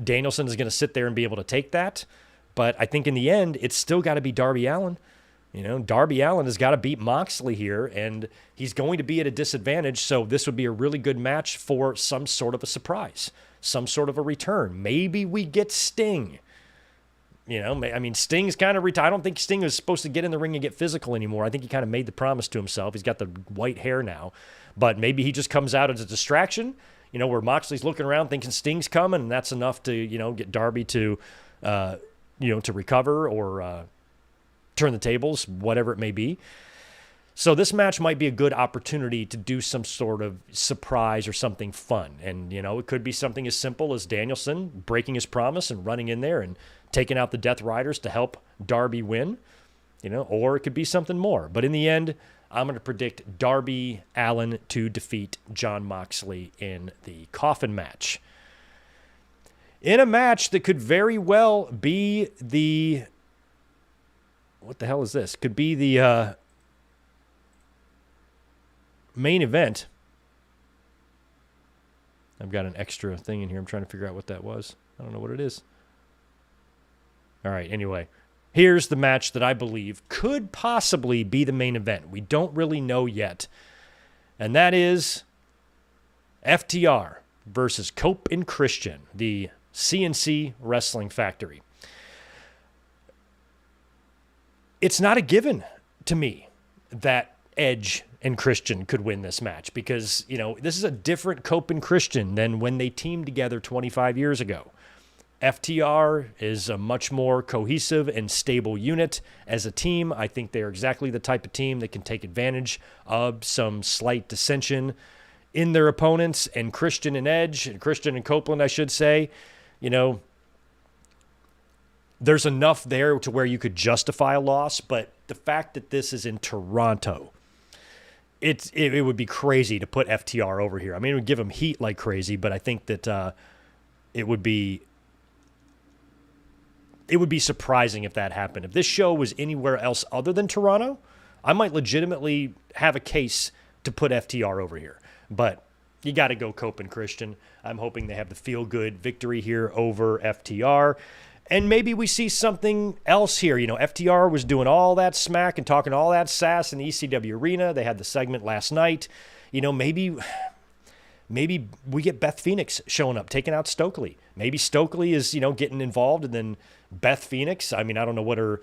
Danielson is going to sit there and be able to take that. But I think in the end, it's still got to be Darby Allin. You know, Darby Allin has got to beat Moxley here, and he's going to be at a disadvantage. So this would be a really good match for some sort of a surprise, some sort of a return. Maybe we get Sting. You know, I mean, Sting's kind of retired. I don't think Sting is supposed to get in the ring and get physical anymore. I think he kind of made the promise to himself. He's got the white hair now. But maybe he just comes out as a distraction, you know, where Moxley's looking around thinking Sting's coming, and that's enough to, you know, get Darby to, to recover or turn the tables, whatever it may be. So this match might be a good opportunity to do some sort of surprise or something fun. And, you know, it could be something as simple as Danielson breaking his promise and running in there and taking out the Death Riders to help Darby win, you know, or it could be something more. But in the end, I'm going to predict Darby Allin to defeat Jon Moxley in the coffin match. In a match that could very well be the... What the hell is this? Could be the main event. I've got an extra thing in here. I'm trying to figure out what that was. I don't know what it is. All right, anyway, here's the match that I believe could possibly be the main event. We don't really know yet. And that is FTR versus Cope and Christian, the CNC Wrestling Factory. It's not a given to me that Edge and Christian could win this match because, you know, this is a different Cope and Christian than when they teamed together 25 years ago. FTR is a much more cohesive and stable unit as a team. I think they're exactly the type of team that can take advantage of some slight dissension in their opponents. And Christian and Edge, and Christian and Copeland, I should say, you know, there's enough there to where you could justify a loss. But the fact that this is in Toronto, it would be crazy to put FTR over here. I mean, it would give them heat like crazy, but I think that it would be surprising if that happened. If this show was anywhere else other than Toronto, I might legitimately have a case to put FTR over here. But you got to go Cope and Christian. I'm hoping they have the feel-good victory here over FTR. And maybe we see something else here. You know, FTR was doing all that smack and talking all that sass in the ECW arena. They had the segment last night. You know, maybe we get Beth Phoenix showing up, taking out Stokely. Maybe Stokely is, you know, getting involved, and then Beth Phoenix, I mean, I don't know what her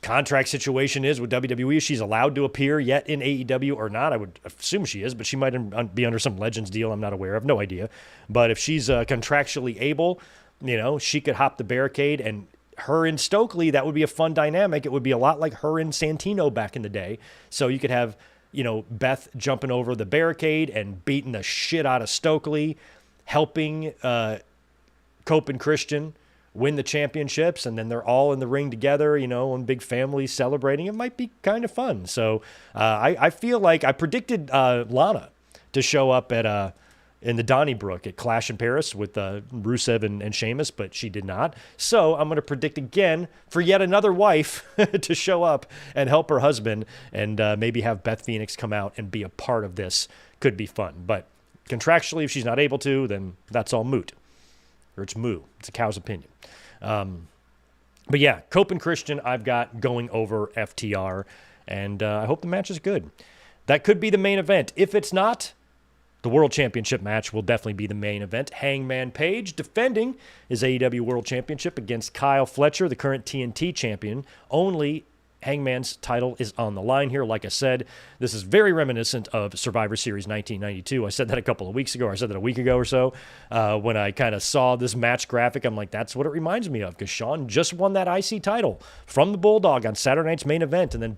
contract situation is with WWE. If she's allowed to appear yet in AEW or not. I would assume she is, but she might be under some Legends deal I'm not aware of. No idea. But if she's contractually able, you know, she could hop the barricade, and her and Stokely, that would be a fun dynamic. It would be a lot like her and Santino back in the day. So you could have, you know, Beth jumping over the barricade and beating the shit out of Stokely, helping Cope and Christian win the championships, and then they're all in the ring together, you know, one big family celebrating. It might be kind of fun. So I feel like I predicted Lana to show up at in the Donnybrook at Clash in Paris with Rusev and Sheamus, but she did not. So I'm going to predict again for yet another wife to show up and help her husband, and maybe have Beth Phoenix come out and be a part of this. Could be fun. But contractually, if she's not able to, then that's all moot. Or it's moo. It's a cow's opinion. But yeah, Cope and Christian I've got going over FTR, and I hope the match is good. That could be the main event. If it's not, the World Championship match will definitely be the main event. Hangman Page defending his AEW World Championship against Kyle Fletcher, the current TNT champion. Only Hangman's title is on the line here. Like I said, this is very reminiscent of Survivor Series 1992. I said that a couple of weeks ago, or I said that a week ago or so, when I kind of saw this match graphic. I'm like, that's what it reminds me of, because Shawn just won that IC title from the Bulldog on Saturday night's main event, and then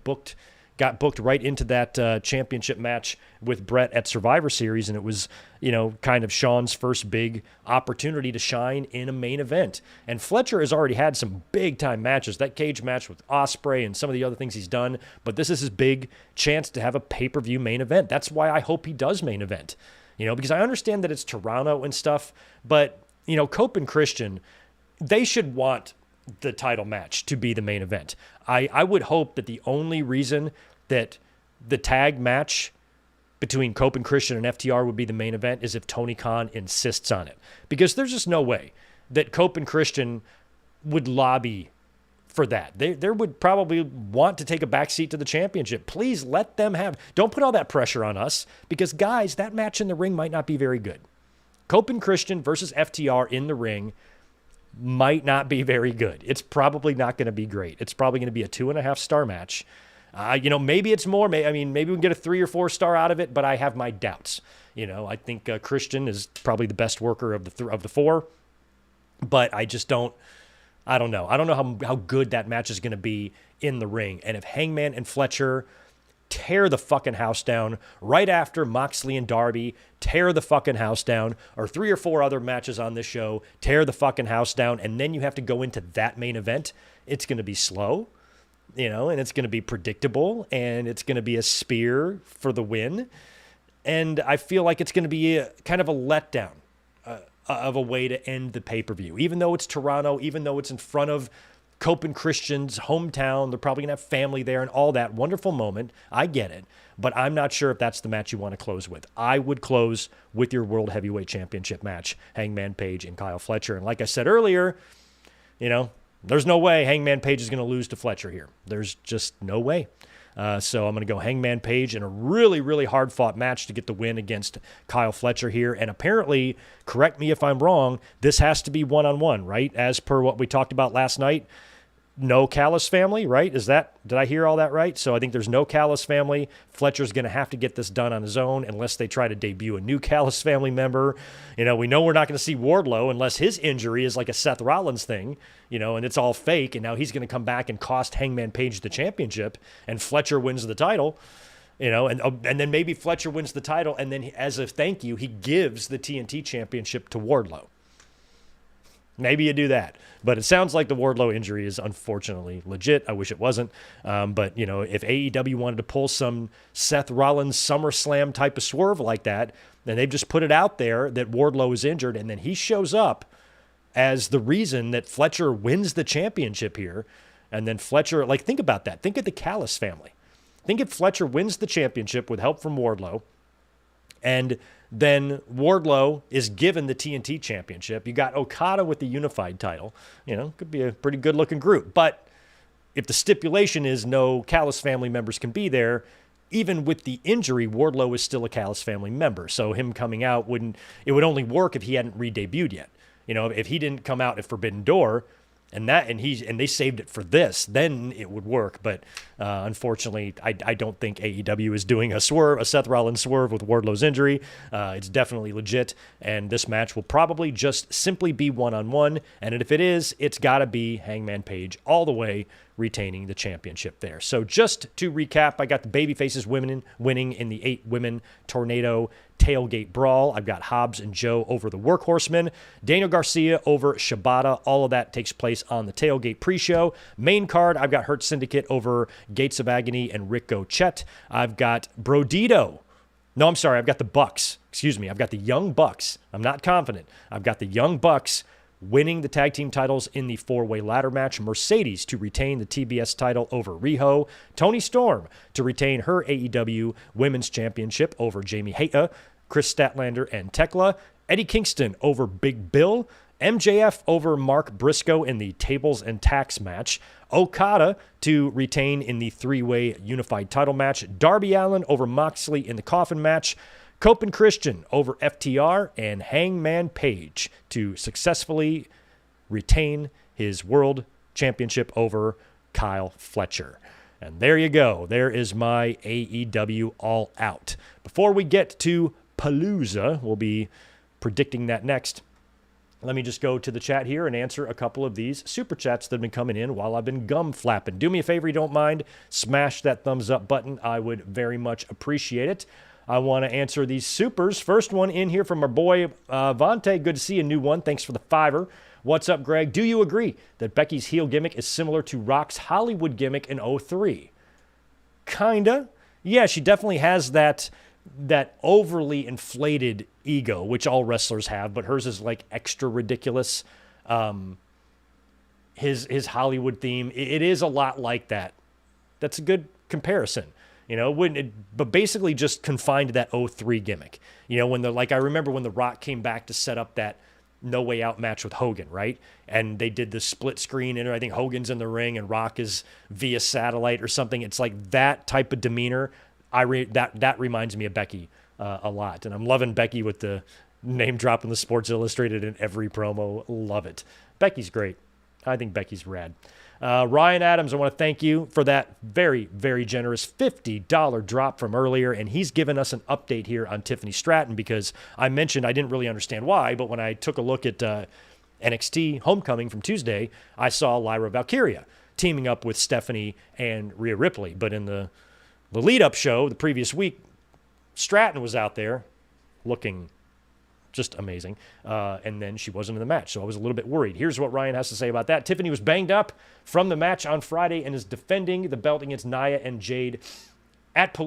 got booked right into that championship match with Brett at Survivor Series, and it was, kind of Shawn's first big opportunity to shine in a main event. And Fletcher has already had some big-time matches, that cage match with Ospreay and some of the other things he's done, but this is his big chance to have a pay-per-view main event. That's why I hope he does main event, because I understand that it's Toronto and stuff, but, Cope and Christian, they should want the title match to be the main event. I would hope that the only reason that the tag match between Cope and Christian and FTR would be the main event is if Tony Khan insists on it. Because there's just no way that Cope and Christian would lobby for that. They would probably want to take a backseat to the championship. Please let them have. Don't put all that pressure on us, because, guys, that match in the ring might not be very good. Cope and Christian versus FTR in the ring might not be very good. It's probably not going to be great. It's probably going to be a 2.5-star match. Maybe it's more. Maybe we can get a 3 or 4 star out of it, but I have my doubts. I think Christian is probably the best worker of the 4, but I just don't. I don't know. I don't know how good that match is going to be in the ring. And if Hangman and Fletcher tear the fucking house down right after Moxley and Darby tear the fucking house down, or 3 or 4 other matches on this show tear the fucking house down, and then you have to go into that main event, it's going to be slow, and it's going to be predictable, and it's going to be a spear for the win. And I feel like it's going to be kind of a letdown of a way to end the pay-per-view. Even though it's Toronto, even though it's in front of Cope and Christian's hometown, they're probably going to have family there and all that. Wonderful moment. I get it. But I'm not sure if that's the match you want to close with. I would close with your World Heavyweight Championship match, Hangman Page and Kyle Fletcher. And like I said earlier, there's no way Hangman Page is going to lose to Fletcher here. There's just no way. So I'm going to go Hangman Page in a really, really hard-fought match to get the win against Kyle Fletcher here. And apparently, correct me if I'm wrong, this has to be one-on-one, right? As per what we talked about last night. No Callis family, right? Did I hear all that right? So I think there's no Callis family. Fletcher's going to have to get this done on his own unless they try to debut a new Callis family member. We know we're not going to see Wardlow unless his injury is like a Seth Rollins thing, and it's all fake. And now he's going to come back and cost Hangman Page the championship, and Fletcher wins the title, and then maybe Fletcher wins the title, and then as a thank you, he gives the TNT championship to Wardlow. Maybe you do that. But it sounds like the Wardlow injury is unfortunately legit. I wish it wasn't. But, if AEW wanted to pull some Seth Rollins SummerSlam type of swerve like that, then they've just put it out there that Wardlow is injured, and then he shows up as the reason that Fletcher wins the championship here. And then Fletcher, think about that. Think of the Callis family. Think if Fletcher wins the championship with help from Wardlow, and then Wardlow is given the TNT championship. You got Okada with the unified title. Could be a pretty good-looking group. But if the stipulation is no Callis family members can be there, even with the injury, Wardlow is still a Callis family member. So him coming out would only work if he hadn't re-debuted yet. If he didn't come out at Forbidden Door, and they saved it for this, then it would work. But unfortunately, I don't think AEW is doing a Seth Rollins swerve with Wardlow's injury. It's definitely legit, and this match will probably just simply be one-on-one. And if it is, it's got to be Hangman Page all the way, retaining the championship there. So just to recap, I got the babyfaces winning in the 8-women tornado tailgate brawl. I've got Hobbs and Joe over the Workhorsemen, Daniel Garcia over Shibata. All of that takes place on the tailgate pre-show. Main card, I've got Hurt Syndicate over Gates of Agony and Rico Chet. I've got Brodito No, I'm sorry. I've got the Bucks. Excuse me. I've got the Young Bucks. I'm not confident. I've got the Young Bucks winning the tag team titles in the four-way ladder match. Mercedes to retain the TBS title over Riho. Toni Storm to retain her AEW Women's Championship over Jamie Hayter, Chris Statlander, and Tekla. Eddie Kingston over Big Bill. MJF over Mark Briscoe in the tables and tacks match. Okada to retain in the three-way unified title match. Darby Allin over Moxley in the coffin match. Cope and Christian over FTR, and Hangman Page to successfully retain his world championship over Kyle Fletcher. And there you go. There is my AEW All Out. Before we get to Palooza, we'll be predicting that next. Let me just go to the chat here and answer a couple of these super chats that have been coming in while I've been gum flapping. Do me a favor, you don't mind, smash that thumbs up button. I would very much appreciate it. I want to answer these supers. First one in here from our boy Vontae. Good to see a new one. Thanks for the $5. What's up, Greg? Do you agree that Becky's heel gimmick is similar to Rock's Hollywood gimmick in 03? Kinda. Yeah, she definitely has that overly inflated ego, which all wrestlers have, but hers is like extra ridiculous. His Hollywood theme, it is a lot like that. That's a good comparison. You know, but basically just confined to that 03 gimmick. You know, I remember when The Rock came back to set up that No Way Out match with Hogan, right? And they did the split screen, and I think Hogan's in the ring and Rock is via satellite or something. It's like that type of demeanor. That reminds me of Becky a lot. And I'm loving Becky with the name drop in the Sports Illustrated in every promo. Love it. Becky's great. I think Becky's rad. Ryan Adams, I want to thank you for that very, very generous $50 drop from earlier. And he's given us an update here on Tiffany Stratton because I mentioned I didn't really understand why, but when I took a look at NXT Homecoming from Tuesday, I saw Lyra Valkyria teaming up with Stephanie and Rhea Ripley. But in the lead-up show the previous week, Stratton was out there looking just amazing. And then she wasn't in the match, so I was a little bit worried. Here's what Ryan has to say about that. Tiffany was banged up from the match on Friday and is defending the belt against Nia and Jade.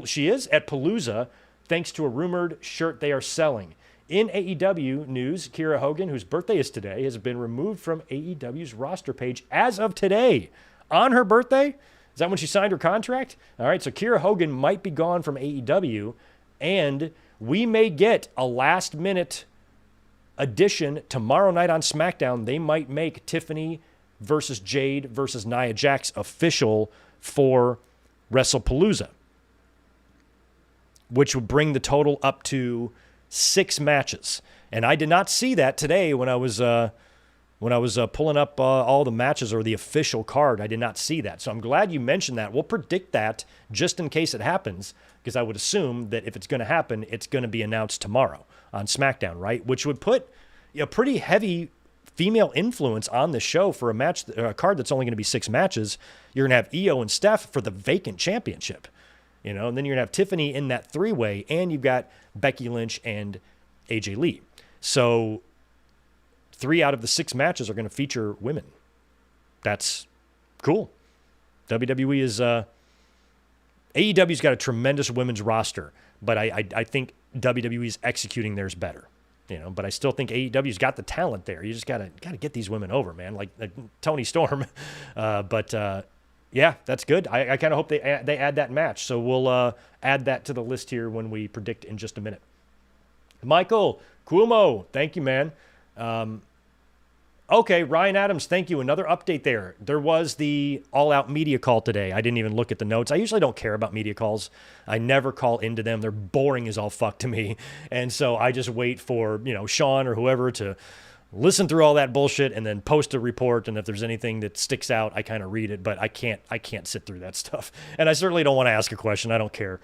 She is at Palooza, thanks to a rumored shirt they are selling. In AEW news, Kiera Hogan, whose birthday is today, has been removed from AEW's roster page as of today. On her birthday? Is that when she signed her contract? All right, so Kiera Hogan might be gone from AEW, and we may get a last-minute addition tomorrow night on SmackDown. They might make Tiffany versus Jade versus Nia Jax official for WrestlePalooza, which would bring the total up to 6 matches. And I did not see that today when I was pulling up all the matches or the official card. I did not see that. So I'm glad you mentioned that. We'll predict that just in case it happens, because I would assume that if it's going to happen, it's going to be announced tomorrow on SmackDown, right? Which would put a pretty heavy female influence on the show for a card that's only going to be 6 matches. You're going to have Io and Steph for the vacant championship, you know, and then you're going to have Tiffany in that 3-way, and you've got Becky Lynch and AJ Lee. So 3 out of the 6 matches are going to feature women. That's cool. WWE is AEW's got a tremendous women's roster, but I think WWE is executing theirs better. You know, but I still think AEW's got the talent there. You just gotta get these women over, man. Like Toni Storm. Yeah, that's good. I kind of hope they add that match. So we'll add that to the list here when we predict in just a minute. Michael Cuomo, thank you, man. Okay, Ryan Adams, thank you. Another update there. There was the All Out media call today. I didn't even look at the notes. I usually don't care about media calls. I never call into them. They're boring as all fuck to me. And so I just wait for, Sean or whoever to listen through all that bullshit and then post a report. And if there's anything that sticks out, I kind of read it, but I can't sit through that stuff. And I certainly don't want to ask a question. I don't care.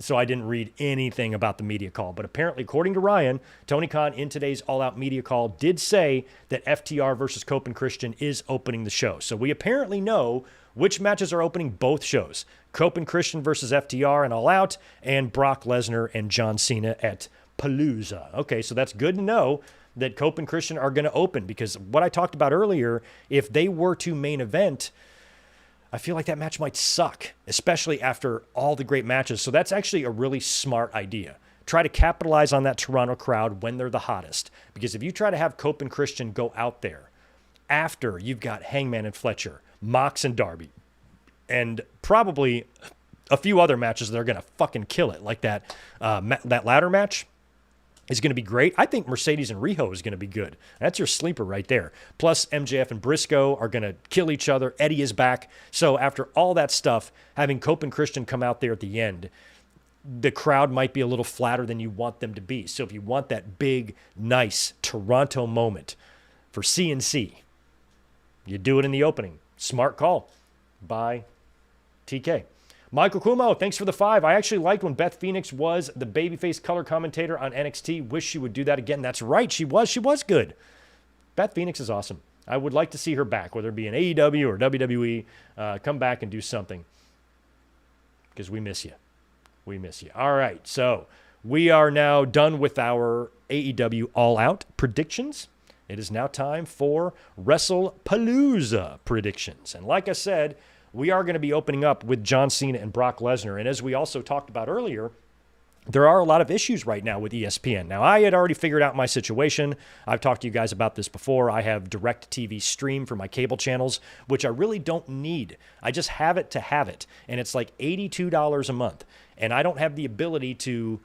So I didn't read anything about the media call. But apparently, according to Ryan, Tony Khan in today's All Out media call did say that FTR versus Cope and Christian is opening the show. So we apparently know which matches are opening both shows. Cope and Christian versus FTR and All Out, and Brock Lesnar and John Cena at Palooza. Okay, so that's good to know that Cope and Christian are going to open, because what I talked about earlier, if they were to main event, I feel like that match might suck, especially after all the great matches. So that's actually a really smart idea. Try to capitalize on that Toronto crowd when they're the hottest. Because if you try to have Cope and Christian go out there after you've got Hangman and Fletcher, Mox and Darby, and probably a few other matches that are going to fucking kill it, like that ladder match is going to be great. I think Mercedes and Riho is going to be good. That's your sleeper right there. Plus, MJF and Briscoe are going to kill each other. Eddie is back. So after all that stuff, having Cope and Christian come out there at the end, the crowd might be a little flatter than you want them to be. So if you want that big, nice Toronto moment for CNC, you do it in the opening. Smart call by TK. Michael Kumo, thanks for the 5. I actually liked when Beth Phoenix was the babyface color commentator on NXT. Wish she would do that again. That's right. She was good. Beth Phoenix is awesome. I would like to see her back, whether it be in AEW or WWE. Come back and do something because we miss you. We miss you. All right. So we are now done with our AEW All Out predictions. It is now time for Wrestle Palooza predictions. And like I said, we are going to be opening up with John Cena and Brock Lesnar. And as we also talked about earlier, there are a lot of issues right now with ESPN. Now, I had already figured out my situation. I've talked to you guys about this before. I have direct TV stream for my cable channels, which I really don't need. I just have it to have it. And it's like $82 a month. And I don't have the ability to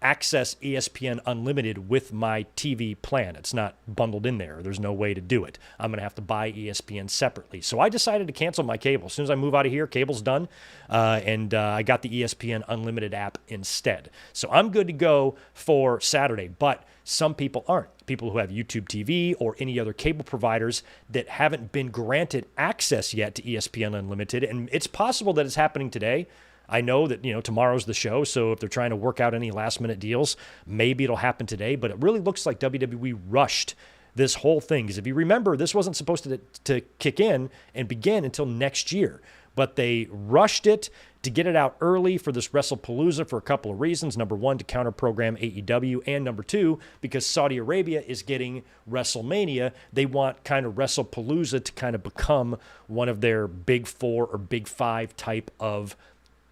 access ESPN Unlimited with my TV plan. It's not bundled in there. There's no way to do it. I'm going to have to buy ESPN separately. So I decided to cancel my cable. As soon as I move out of here, cable's done. And I got the ESPN Unlimited app instead. So I'm good to go for Saturday. But some people aren't. People who have YouTube TV or any other cable providers that haven't been granted access yet to ESPN Unlimited. And it's possible that it's happening today. I know that, tomorrow's the show, so if they're trying to work out any last-minute deals, maybe it'll happen today, but it really looks like WWE rushed this whole thing. Because if you remember, this wasn't supposed to kick in and begin until next year, but they rushed it to get it out early for this Wrestle Palooza for a couple of reasons. Number one, to counter-program AEW, and number two, because Saudi Arabia is getting WrestleMania, they want kind of Wrestle Palooza to kind of become one of their big 4 or big 5 type of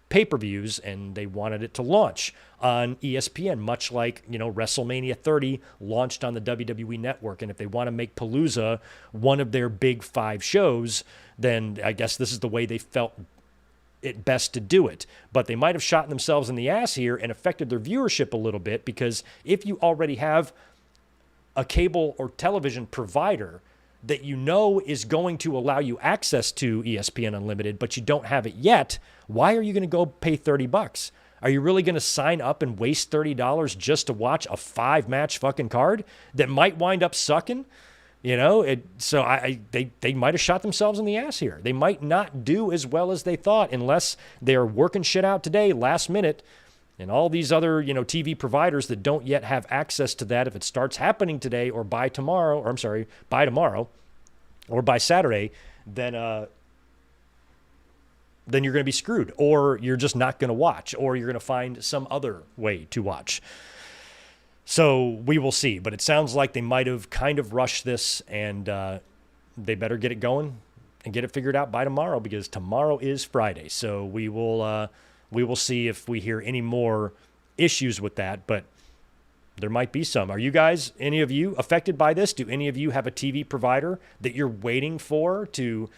pay-per-views, and they wanted it to launch on ESPN, much like, WrestleMania 30 launched on the WWE Network. And if they want to make Palooza one of their big 5 shows, then I guess this is the way they felt it best to do it. But they might have shot themselves in the ass here and affected their viewership a little bit, because if you already have a cable or television provider that is going to allow you access to ESPN Unlimited, but you don't have it yet, why are you going to go pay $30? Are you really going to sign up and waste $30 just to watch a 5-match fucking card that might wind up sucking? They might have shot themselves in the ass here. They might not do as well as they thought unless they're working shit out today, last minute. And all these other, TV providers that don't yet have access to that, if it starts happening today or by tomorrow or by Saturday, then you're going to be screwed, or you're just not going to watch, or you're going to find some other way to watch. So we will see. But it sounds like they might have kind of rushed this, and they better get it going and get it figured out by tomorrow, because tomorrow is Friday. So we will see if we hear any more issues with that, but there might be some. Are you guys, any of you, affected by this? Do any of you have a TV provider that you're waiting for to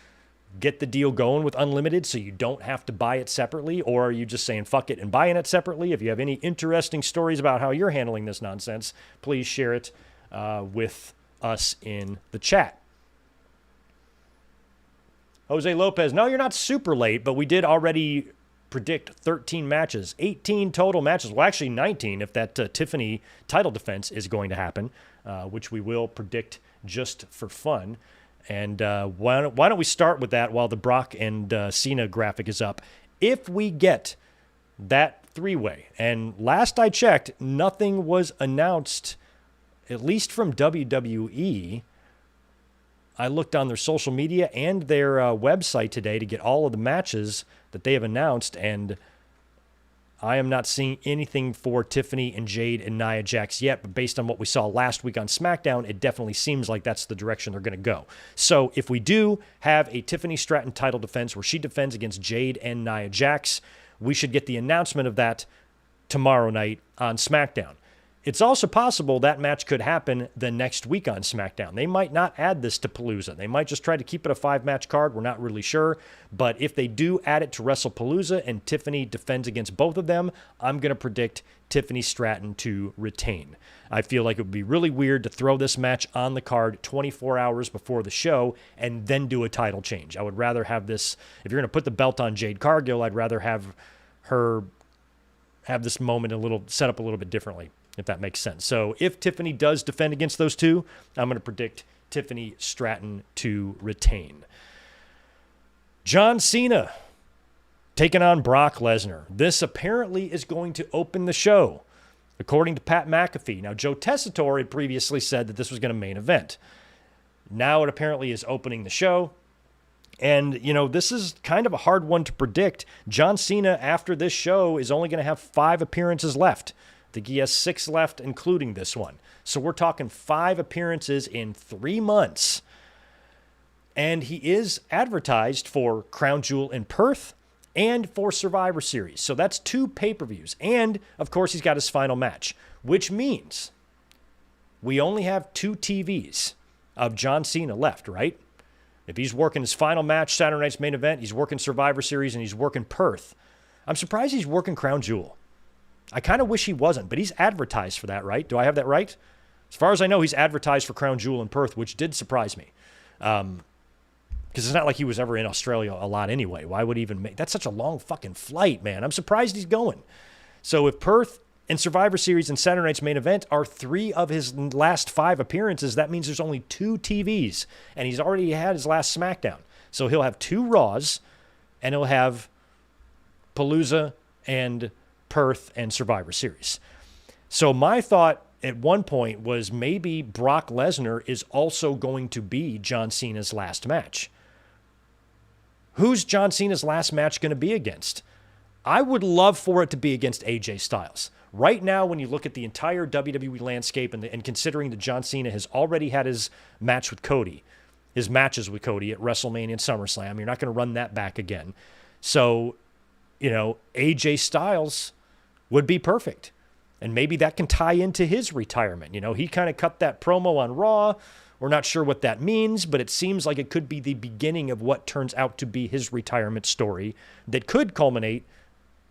get the deal going with Unlimited so you don't have to buy it separately? Or are you just saying fuck it and buying it separately? If you have any interesting stories about how you're handling this nonsense, please share it with us in the chat. Jose Lopez, no, you're not super late, but we did already predict 13 matches, 18 total matches. Well, actually 19 if that Tiffany title defense is going to happen, which we will predict just for fun. And why don't we start with that while the Brock and Cena graphic is up? If we get that 3-way, and last I checked, nothing was announced, at least from WWE. I looked on their social media and their website today to get all of the matches that they have announced, and I am not seeing anything for Tiffany and Jade and Nia Jax yet, but based on what we saw last week on SmackDown, it definitely seems like that's the direction they're going to go. So if we do have a Tiffany Stratton title defense where she defends against Jade and Nia Jax, we should get the announcement of that tomorrow night on SmackDown. It's also possible that match could happen the next week on SmackDown. They might not add this to Palooza. They might just try to keep it a 5-match card. We're not really sure. But if they do add it to Wrestle Palooza and Tiffany defends against both of them, I'm going to predict Tiffany Stratton to retain. I feel like it would be really weird to throw this match on the card 24 hours before the show and then do a title change. I would rather have this, if you're going to put the belt on Jade Cargill, I'd rather have her have this moment set up a little bit differently, if that makes sense. So if Tiffany does defend against those two, I'm going to predict Tiffany Stratton to retain. John Cena taking on Brock Lesnar. This apparently is going to open the show, according to Pat McAfee. Now, Joe Tessitore had previously said that this was going to main event. Now it apparently is opening the show. And, this is kind of a hard one to predict. John Cena, after this show, is only going to have 5 appearances left. I think he has 6 left, including this one. So we're talking 5 appearances in 3 months. And he is advertised for Crown Jewel in Perth and for Survivor Series. So that's 2 pay-per-views. And, of course, he's got his final match, which means we only have 2 TVs of John Cena left, right? If he's working his final match, Saturday night's main event, he's working Survivor Series, and he's working Perth. I'm surprised he's working Crown Jewel. I kind of wish he wasn't, but he's advertised for that, right? Do I have that right? As far as I know, he's advertised for Crown Jewel in Perth, which did surprise me. Because it's not like he was ever in Australia a lot anyway. Why would he even make... That's such a long fucking flight, man. I'm surprised he's going. So if Perth and Survivor Series and Saturday night's main event are 3 of his last 5 appearances, that means there's only 2 TVs, and he's already had his last SmackDown. So he'll have 2 Raws, and he'll have Palooza and Perth and Survivor Series. So my thought at one point was maybe Brock Lesnar is also going to be John Cena's last match. Who's John Cena's last match going to be against? I would love for it to be against AJ Styles. Right now, when you look at the entire WWE landscape and considering that John Cena has already had his match with Cody, his matches with Cody at WrestleMania and SummerSlam, you're not going to run that back again. So, AJ Styles would be perfect. And maybe that can tie into his retirement. He kind of cut that promo on Raw. We're not sure what that means, but it seems like it could be the beginning of what turns out to be his retirement story that could culminate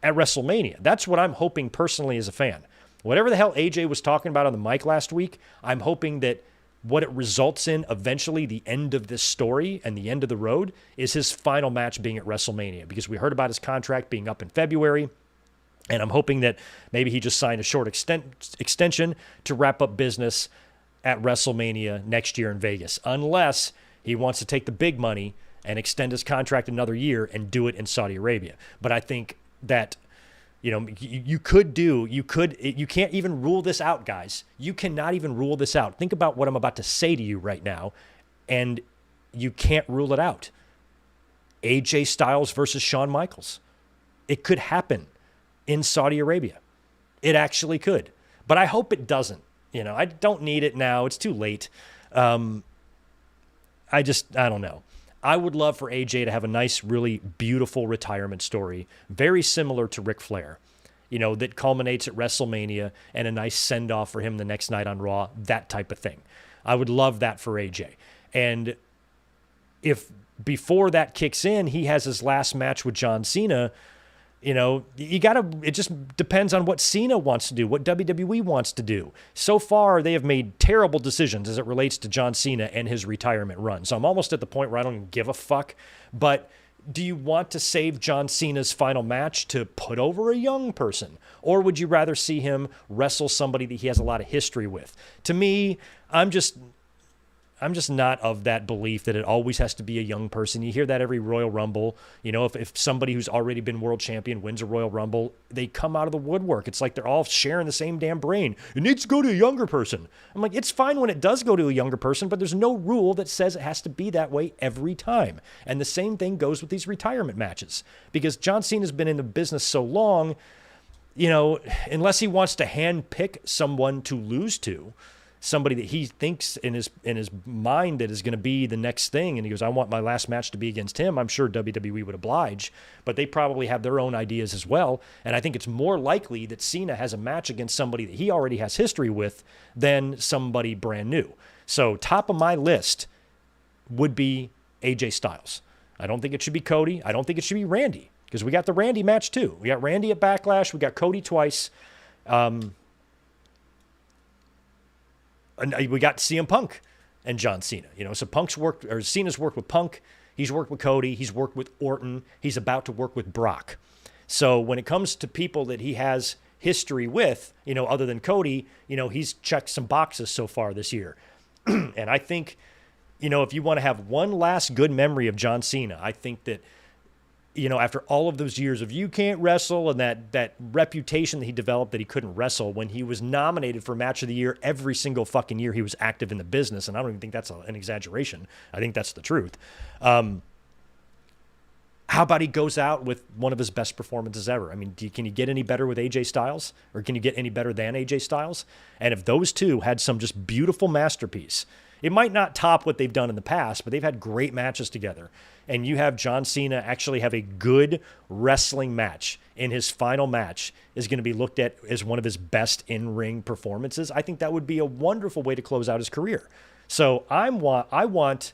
at WrestleMania. That's what I'm hoping personally as a fan. Whatever the hell AJ was talking about on the mic last week, I'm hoping that what it results in eventually, the end of this story and the end of the road, is his final match being at WrestleMania, because we heard about his contract being up in February. And I'm hoping that maybe he just signed a short extension to wrap up business at WrestleMania next year in Vegas, unless he wants to take the big money and extend his contract another year and do it in Saudi Arabia. But I think that, you can't even rule this out, guys. You cannot even rule this out. Think about what I'm about to say to you right now, and you can't rule it out. AJ Styles versus Shawn Michaels. It could happen in Saudi Arabia. It actually could. But I hope it doesn't. I don't need it now. It's too late. I don't know. I would love for AJ to have a nice, really beautiful retirement story, very similar to Ric Flair, that culminates at WrestleMania and a nice send-off for him the next night on Raw, that type of thing. I would love that for AJ. And if before that kicks in, he has his last match with John Cena, it just depends on what Cena wants to do, what WWE wants to do. So far, they have made terrible decisions as it relates to John Cena and his retirement run. So I'm almost at the point where I don't even give a fuck. But do you want to save John Cena's final match to put over a young person? Or would you rather see him wrestle somebody that he has a lot of history with? To me, I'm just not of that belief that it always has to be a young person. You hear that every Royal Rumble. If somebody who's already been world champion wins a Royal Rumble, they come out of the woodwork. It's like they're all sharing the same damn brain. It needs to go to a younger person. I'm like, it's fine when it does go to a younger person, but there's no rule that says it has to be that way every time. And the same thing goes with these retirement matches. Because John Cena's been in the business so long, unless he wants to handpick someone to lose to, somebody that he thinks in his mind that is going to be the next thing, and he goes, I want my last match to be against him, I'm sure WWE would oblige, but they probably have their own ideas as well, and I think it's more likely that Cena has a match against somebody that he already has history with than somebody brand new. So top of my list would be AJ Styles. I don't think it should be Cody. I don't think it should be Randy, because we got the Randy match too. We got Randy at Backlash. We got Cody twice. And we got CM Punk and John Cena. So Cena's worked with Punk. He's worked with Cody. He's worked with Orton. He's about to work with Brock. So when it comes to people that he has history with, other than Cody, he's checked some boxes so far this year. And I think, if you want to have one last good memory of John Cena, I think that, after all of those years of you can't wrestle and that reputation that he developed that he couldn't wrestle, when he was nominated for Match of the Year every single fucking year he was active in the business, and I don't even think that's an exaggeration. I think that's the truth. How about he goes out with one of his best performances ever? I mean, can you get any better with AJ Styles? Or can you get any better than AJ Styles? And if those two had some just beautiful masterpiece, it might not top what they've done in the past, but they've had great matches together. And you have John Cena actually have a good wrestling match in his final match is going to be looked at as one of his best in-ring performances. I think that would be a wonderful way to close out his career. So I want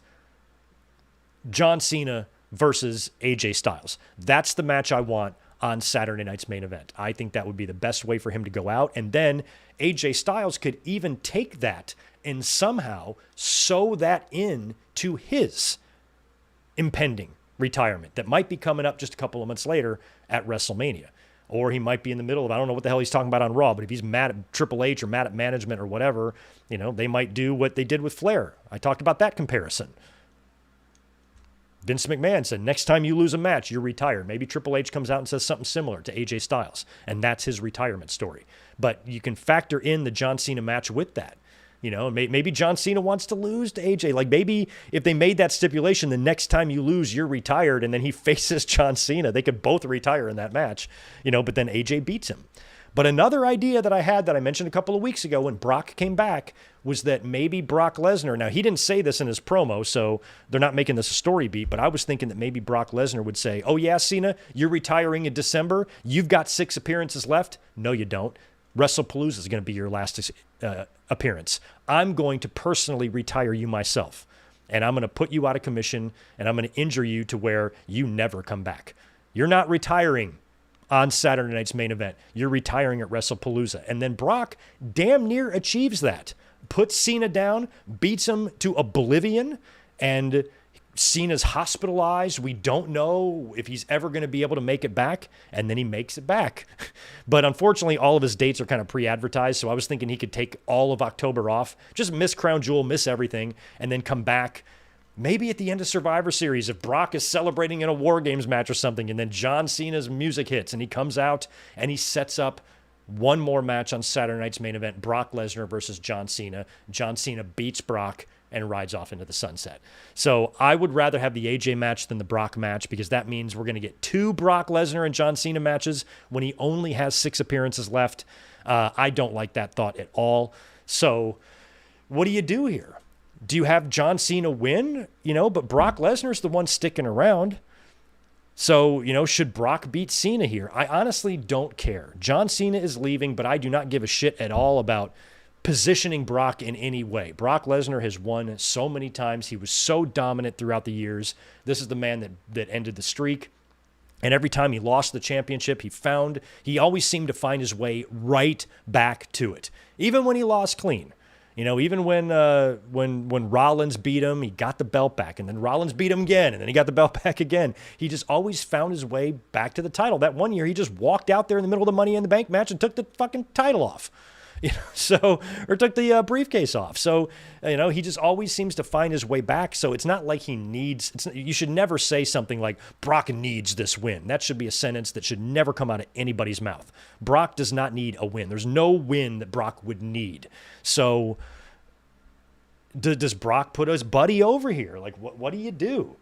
John Cena versus AJ Styles. That's the match I want on Saturday night's main event. I think that would be the best way for him to go out. And then AJ Styles could even take that and somehow sew that in to his impending retirement that might be coming up just a couple of months later at WrestleMania. Or he might be in the middle of, I don't know what the hell he's talking about on Raw, but if he's mad at Triple H or mad at management or whatever, they might do what they did with Flair. I talked about that comparison. Vince McMahon said, next time you lose a match, you're retired. Maybe Triple H comes out and says something similar to AJ Styles, and that's his retirement story. But you can factor in the John Cena match with that. Maybe John Cena wants to lose to AJ. Like maybe if they made that stipulation, the next time you lose, you're retired, and then he faces John Cena. They could both retire in that match, but then AJ beats him. But another idea that I had that I mentioned a couple of weeks ago when Brock came back was that maybe Brock Lesnar, now he didn't say this in his promo, so they're not making this a story beat, but I was thinking that maybe Brock Lesnar would say, oh yeah, Cena, you're retiring in December. You've got 6 appearances left. No, you don't. WrestlePalooza is going to be your last appearance. I'm going to personally retire you myself, and I'm going to put you out of commission, and I'm going to injure you to where you never come back. You're not retiring on Saturday night's main event. You're retiring at WrestlePalooza. And then Brock damn near achieves that. Puts Cena down, beats him to oblivion, and Cena's hospitalized. We don't know if he's ever going to be able to make it back, and then he makes it back. But unfortunately, all of his dates are kind of pre-advertised, so I was thinking he could take all of October off, just miss Crown Jewel, miss everything, and then come back maybe at the end of Survivor Series if Brock is celebrating in a War Games match or something, and then John Cena's music hits, and he comes out and he sets up one more match on Saturday night's main event, Brock Lesnar versus John Cena. John Cena beats Brock and rides off into the sunset. So I would rather have the AJ match than the Brock match, because that means we're going to get 2 Brock Lesnar and John Cena matches when he only has 6 appearances left. I don't like that thought at all. So what do you do here? Do you have John Cena win? But Brock Lesnar's the one sticking around. So, should Brock beat Cena here? I honestly don't care. John Cena is leaving, but I do not give a shit at all about positioning Brock in any way. Brock Lesnar has won so many times. He was so dominant throughout the years. This is the man that ended the streak. And every time he lost the championship, he always seemed to find his way right back to it. Even when he lost clean. Even when Rollins beat him, he got the belt back, and then Rollins beat him again, and then he got the belt back again. He just always found his way back to the title. That one year, he just walked out there in the middle of the Money in the Bank match and took the fucking title off. Or took the briefcase off. So, he just always seems to find his way back. So it's not like you should never say something like, Brock needs this win. That should be a sentence that should never come out of anybody's mouth. Brock does not need a win. There's no win that Brock would need. So does Brock put his buddy over here? Like, what do you do?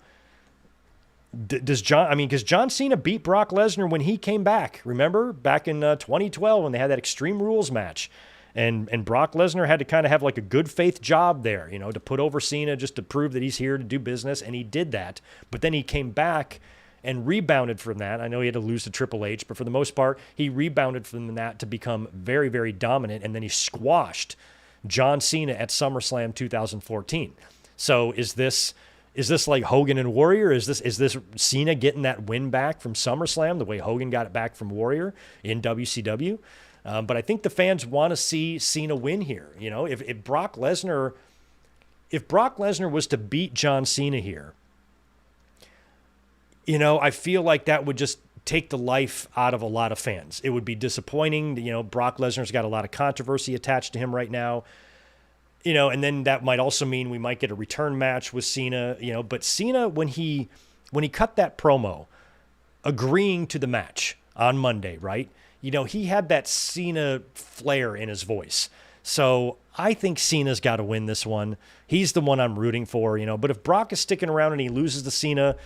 Does John, I mean, because John Cena beat Brock Lesnar when he came back. Remember back in 2012 when they had that Extreme Rules match, and Brock Lesnar had to kind of have like a good faith job there, you know, to put over Cena just to prove that he's here to do business, and he did that. But then he came back and rebounded from that. I know he had to lose to Triple H, but for the most part, he rebounded from that to become very, very dominant, and then he squashed John Cena at SummerSlam 2014. So is this like Hogan and Warrior? Is this Cena getting that win back from SummerSlam the way Hogan got it back from Warrior in WCW? But I think the fans want to see Cena win here. You know, if Brock Lesnar was to beat John Cena here, you know, I feel like that would just take the life out of a lot of fans. It would be disappointing. You know, Brock Lesnar's got a lot of controversy attached to him right now. You know, and then that might also mean we might get a return match with Cena, you know, but Cena, when he cut that promo agreeing to the match on Monday, right? You know, he had that Cena flair in his voice. So I think Cena's got to win this one. He's the one I'm rooting for, you know, but if Brock is sticking around and he loses to Cena,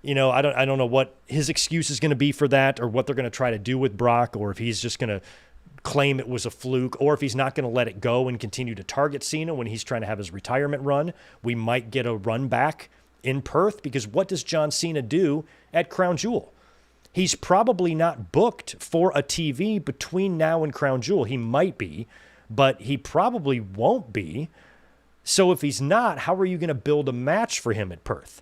you know, I don't know what his excuse is going to be for that, or what they're going to try to do with Brock, or if he's just going to claim it was a fluke, or if he's not going to let it go and continue to target Cena when he's trying to have his retirement run. We might get a run back in Perth, because what does John Cena do at Crown Jewel? He's probably not booked for a TV between now and Crown Jewel. He might be, but he probably won't be. So if he's not, how are you going to build a match for him at Perth?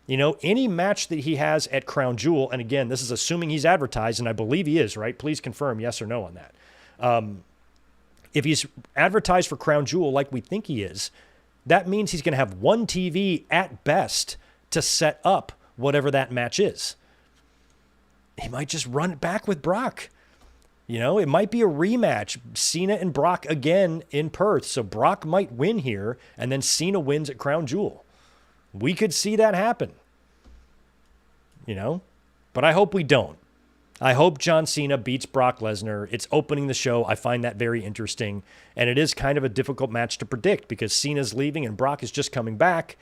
You know, any match that he has at Crown Jewel, and again, this is assuming he's advertised, and I believe he is, right? Please confirm yes or no on that. If he's advertised for Crown Jewel like we think he is, that means he's going to have one TV at best to set up whatever that match is. He might just run it back with Brock. You know, it might be a rematch, Cena and Brock again in Perth. So Brock might win here, and then Cena wins at Crown Jewel. We could see that happen. You know, but I hope we don't. I hope John Cena beats Brock Lesnar. It's opening the show. I find that very interesting. And it is kind of a difficult match to predict because Cena's leaving and Brock is just coming back.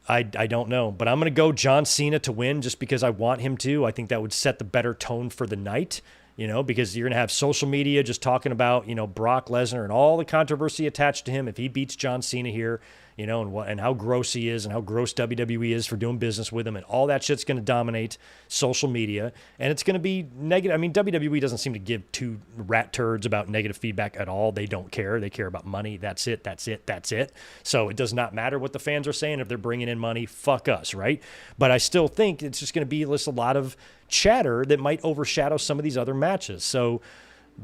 I don't know. But I'm going to go John Cena to win just because I want him to. I think that would set the better tone for the night, you know, because you're going to have social media just talking about, you know, Brock Lesnar and all the controversy attached to him if he beats John Cena here. You know, and how gross he is and how gross WWE is for doing business with him, and all that shit's going to dominate social media, and it's going to be negative. I mean, WWE doesn't seem to give two rat turds about negative feedback at all. They don't care. They care about money. That's it. That's it. That's it. So it does not matter what the fans are saying. If they're bringing in money, fuck us, right? But I still think it's just going to be a lot of chatter that might overshadow some of these other matches. So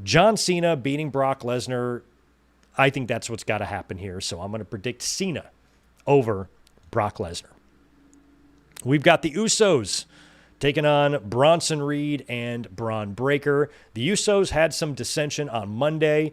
John Cena beating Brock Lesnar, I think that's what's got to happen here. So I'm going to predict Cena over Brock Lesnar. We've got the Usos taking on Bronson Reed and Braun Breaker. The Usos had some dissension on Monday.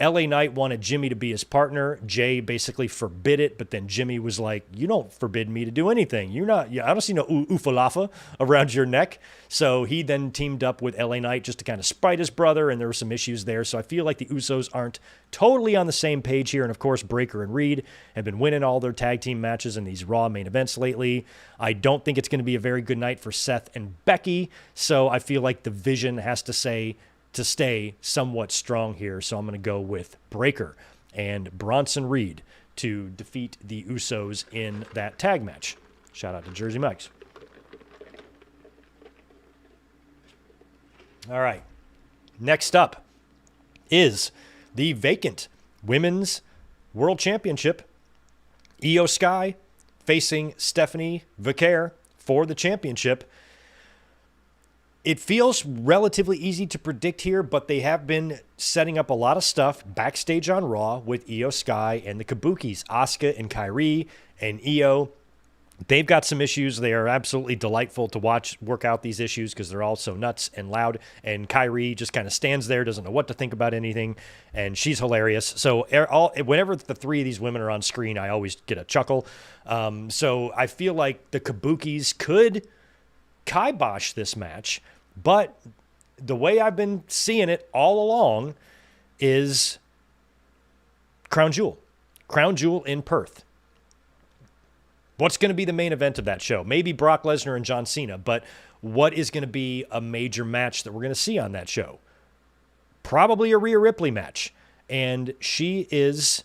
LA Knight wanted Jimmy to be his partner. Jay basically forbid it, but then Jimmy was like, you don't forbid me to do anything. I don't see no oofalafa around your neck. So he then teamed up with LA Knight just to kind of spite his brother, and there were some issues there. So I feel like the Usos aren't totally on the same page here. And of course, Breaker and Reed have been winning all their tag team matches in these Raw main events lately. I don't think it's going to be a very good night for Seth and Becky. So I feel like the vision has to stay somewhat strong here. So I'm going to go with Breaker and Bronson Reed to defeat the Usos in that tag match. Shout out to Jersey Mike's. All right. Next up is the vacant Women's World Championship. Io Sky facing Stephanie Vaquer for the championship. It feels relatively easy to predict here, but they have been setting up a lot of stuff backstage on Raw with Io Sky and the Kabukis, Asuka and Kairi and Io. They've got some issues. They are absolutely delightful to watch work out these issues because they're all so nuts and loud. And Kairi just kind of stands there, doesn't know what to think about anything, and she's hilarious. So whenever the three of these women are on screen, I always get a chuckle. So I feel like the Kabukis could kibosh this match, but the way I've been seeing it all along is Crown Jewel in Perth. What's going to be the main event of that show? Maybe Brock Lesnar and John Cena, but what is going to be a major match that we're going to see on that show? Probably a Rhea Ripley match. And she is,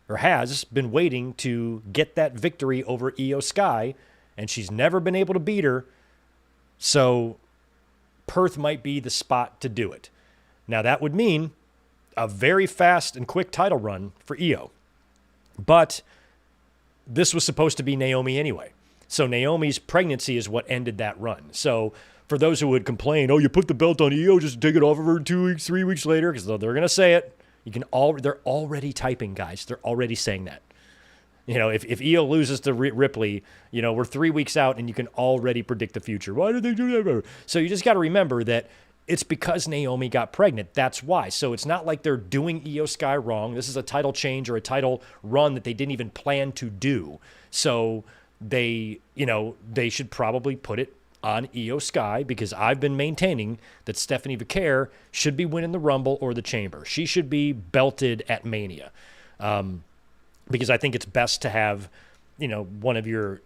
or has been waiting to get that victory over Io Sky, and she's never been able to beat her. So Perth might be the spot to do it. Now, that would mean a very fast and quick title run for Io. But this was supposed to be Naomi anyway. So Naomi's pregnancy is what ended that run. So for those who would complain, oh, you put the belt on Io, just take it off of her 2 weeks, 3 weeks later, because they're going to say it. They're already typing, guys. They're already saying that. You know, if Io loses to Ripley, you know, we're 3 weeks out and you can already predict the future. Why did they do that? So you just got to remember that it's because Naomi got pregnant. That's why. So it's not like they're doing Io Sky wrong. This is a title change or a title run that they didn't even plan to do. So they should probably put it on Io Sky, because I've been maintaining that Stephanie Vaquer should be winning the Rumble or the Chamber. She should be belted at Mania. Because I think it's best to have, you know, one of your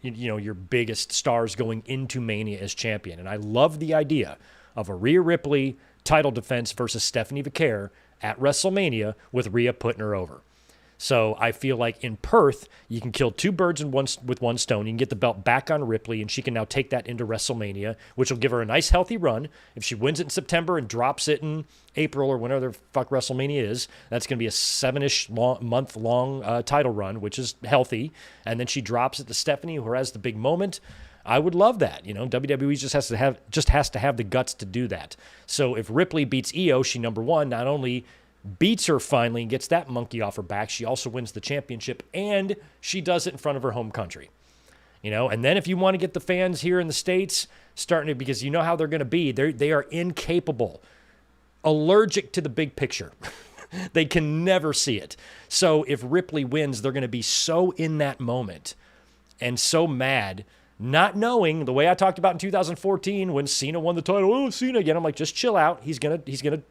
biggest stars going into Mania as champion. And I love the idea of a Rhea Ripley title defense versus Stephanie Vaquer at WrestleMania with Rhea putting her over. So I feel like in Perth, you can kill two birds with one stone. You can get the belt back on Ripley, and she can now take that into WrestleMania, which will give her a nice, healthy run. If she wins it in September and drops it in April or whenever the fuck WrestleMania is, that's going to be a 7-ish month-long title run, which is healthy. And then she drops it to Stephanie, who has the big moment. I would love that. You know, WWE just has to have the guts to do that. So if Ripley beats Io, she, number one, not only beats her finally and gets that monkey off her back, she also wins the championship, and she does it in front of her home country. You know, and then if you want to get the fans here in the States starting to, because you know how they're going to be, they are incapable, allergic to the big picture. They can never see it. So if Ripley wins, they're going to be so in that moment and so mad, not knowing, the way I talked about in 2014 when Cena won the title. Oh, Cena again. I'm like, just chill out. He's gonna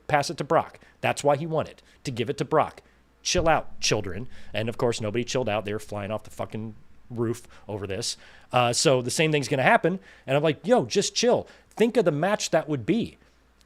pass it to Brock. That's why he won it, to give it to Brock. Chill out, children. And of course, nobody chilled out. They were flying off the fucking roof over this. So the same thing's gonna happen. And I'm like, yo, just chill. Think of the match that would be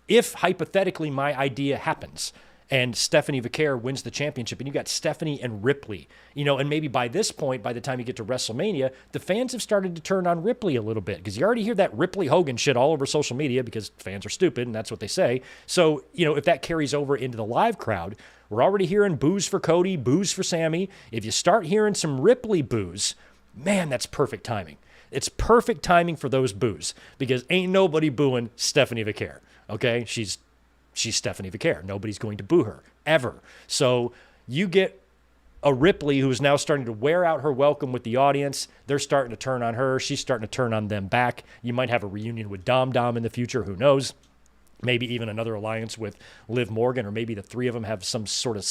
if hypothetically my idea happens and Stephanie Vaquer wins the championship, and you got Stephanie and Ripley, you know, and maybe by this point, by the time you get to WrestleMania, the fans have started to turn on Ripley a little bit, because you already hear that Ripley Hogan shit all over social media because fans are stupid, and that's what they say. So, you know, if that carries over into the live crowd, we're already hearing boos for Cody, boos for Sammy. If you start hearing some Ripley boos, man, that's perfect timing. It's perfect timing for those boos, because ain't nobody booing Stephanie Vaquer, okay? She's Stephanie Vaquer. Nobody's going to boo her, ever. So you get a Ripley who's now starting to wear out her welcome with the audience. They're starting to turn on her. She's starting to turn on them back. You might have a reunion with Dom in the future. Who knows? Maybe even another alliance with Liv Morgan, or maybe the three of them have some sort of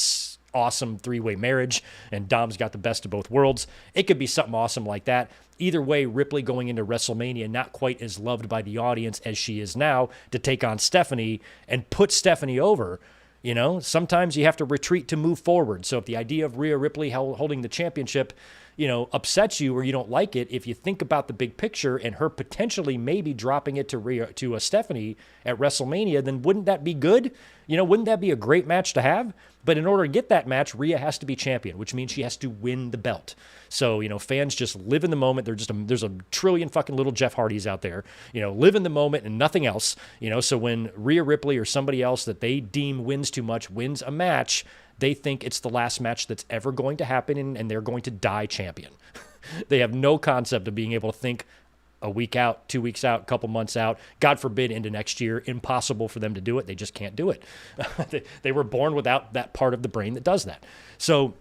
awesome three-way marriage and Dom's got the best of both worlds. It could be something awesome like that. Either way, Ripley going into WrestleMania, not quite as loved by the audience as she is now, to take on Stephanie and put Stephanie over. You know, sometimes you have to retreat to move forward. So if the idea of Rhea Ripley holding the championship, you know, upsets you or you don't like it, if you think about the big picture and her potentially maybe dropping it to a Stephanie at WrestleMania, then wouldn't that be good? You know, wouldn't that be a great match to have? But in order to get that match, Rhea has to be champion, which means she has to win the belt. So, you know, fans just live in the moment. There's a trillion fucking little Jeff Hardys out there, you know, live in the moment and nothing else, you know. So when Rhea Ripley or somebody else that they deem wins too much wins a match, they think it's the last match that's ever going to happen, and they're going to die champion. They have no concept of being able to think a week out, 2 weeks out, a couple months out, God forbid into next year. Impossible for them to do it. They just can't do it. They were born without that part of the brain that does that. So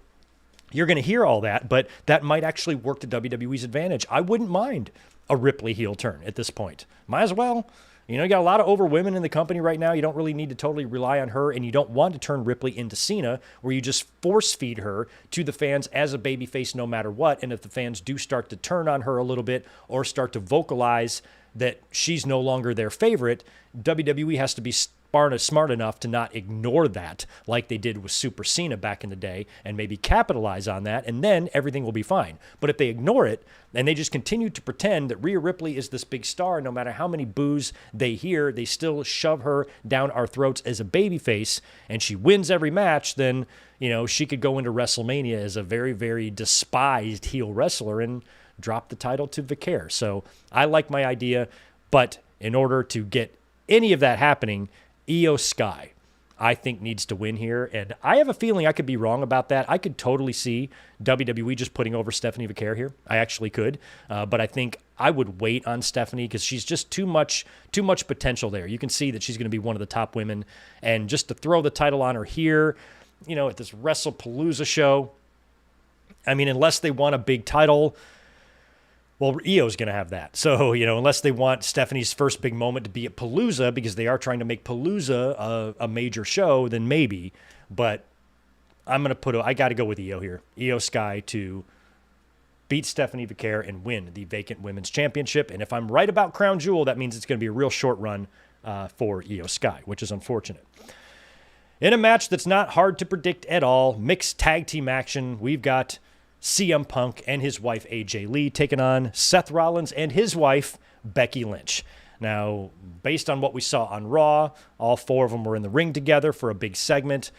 you're going to hear all that, but that might actually work to WWE's advantage. I wouldn't mind a Ripley heel turn at this point. Might as well. You know, you got a lot of over women in the company right now. You don't really need to totally rely on her, and you don't want to turn Ripley into Cena, where you just force feed her to the fans as a babyface no matter what. And if the fans do start to turn on her a little bit or start to vocalize that she's no longer their favorite, WWE has to be smart enough to not ignore that like they did with Super Cena back in the day and maybe capitalize on that, and then everything will be fine. But if they ignore it and they just continue to pretend that Rhea Ripley is this big star, no matter how many boos they hear, they still shove her down our throats as a babyface, and she wins every match, then, she could go into WrestleMania as a very, very despised heel wrestler and drop the title to Vicaire. So I like my idea, but in order to get any of that happening, Io Sky, I think, needs to win here. And I have a feeling I could be wrong about that. I could totally see WWE just putting over Stephanie Vicaire here. I actually could. But I think I would wait on Stephanie because she's just too much potential there. You can see that she's going to be one of the top women. And just to throw the title on her here, at this Wrestle Palooza show, I mean, unless they want a big title, well, Io's going to have that. So, unless they want Stephanie's first big moment to be at Palooza because they are trying to make Palooza a major show, then maybe. But I'm going to I got to go with Io here. Io Sky to beat Stephanie Vicaire and win the vacant women's championship. And if I'm right about Crown Jewel, that means it's going to be a real short run for Io Sky, which is unfortunate. In a match that's not hard to predict at all, mixed tag team action, we've got CM Punk and his wife AJ Lee taking on Seth Rollins and his wife Becky Lynch. Now, based on what we saw on Raw, all four of them were in the ring together for a big segment.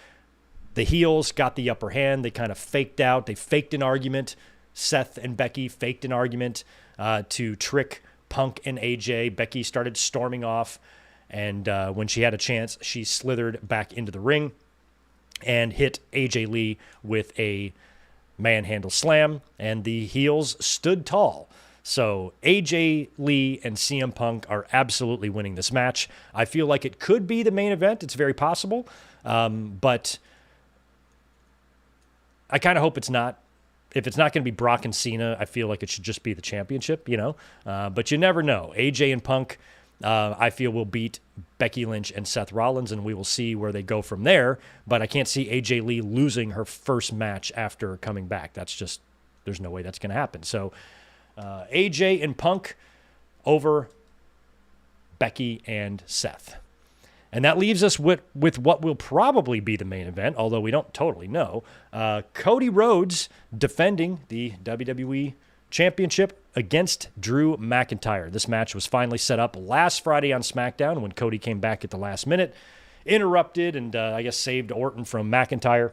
The heels got the upper hand. They kind of faked out. They faked an argument. Seth and Becky faked an argument to trick Punk and AJ. Becky started storming off, and when she had a chance, she slithered back into the ring and hit AJ Lee with a manhandle slam, and the heels stood tall. So AJ Lee and CM Punk are absolutely winning this match. I feel like it could be the main event. It's very possible, but I kind of hope it's not. If it's not going to be Brock and Cena, I feel like it should just be the championship, but you never know. AJ and Punk, I feel, will beat Becky Lynch and Seth Rollins, and we will see where they go from there. But I can't see AJ Lee losing her first match after coming back. There's no way that's going to happen. So AJ and Punk over Becky and Seth. And that leaves us with what will probably be the main event, although we don't totally know. Cody Rhodes defending the WWE Championship against Drew McIntyre. This match was finally set up last Friday on SmackDown when Cody came back at the last minute, interrupted and I guess saved Orton from McIntyre,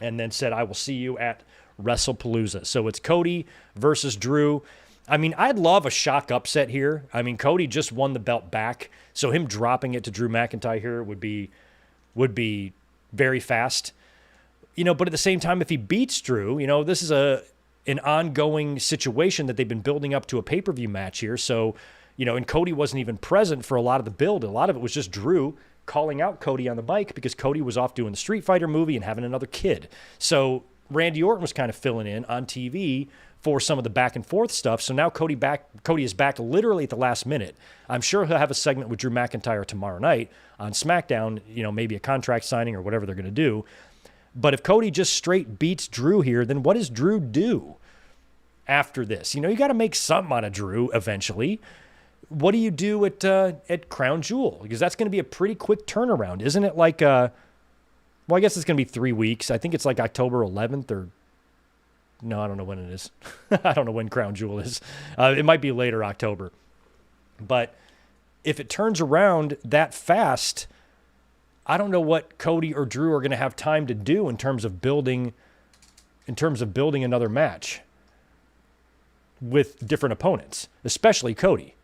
and then said, "I will see you at Wrestle Palooza." So it's Cody versus Drew. I mean, I'd love a shock upset here. I mean, Cody just won the belt back, so him dropping it to Drew McIntyre here would be very fast. But at the same time, if he beats Drew, this is an ongoing situation that they've been building up to a pay-per-view match here. So, and Cody wasn't even present for a lot of the build. A lot of it was just Drew calling out Cody on the mic because Cody was off doing the Street Fighter movie and having another kid. So Randy Orton was kind of filling in on TV for some of the back and forth stuff. So now Cody is back literally at the last minute. I'm sure he'll have a segment with Drew McIntyre tomorrow night on SmackDown, maybe a contract signing or whatever they're going to do. But if Cody just straight beats Drew here, then what does Drew do after this? You got to make something out of Drew eventually. What do you do at Crown Jewel? Because that's going to be a pretty quick turnaround. Isn't it like, I guess it's going to be 3 weeks. I think it's like October 11th or, no, I don't know when it is. I don't know when Crown Jewel is. It might be later October. But if it turns around that fast, I don't know what Cody or Drew are going to have time to do in terms of building another match with different opponents, especially Cody.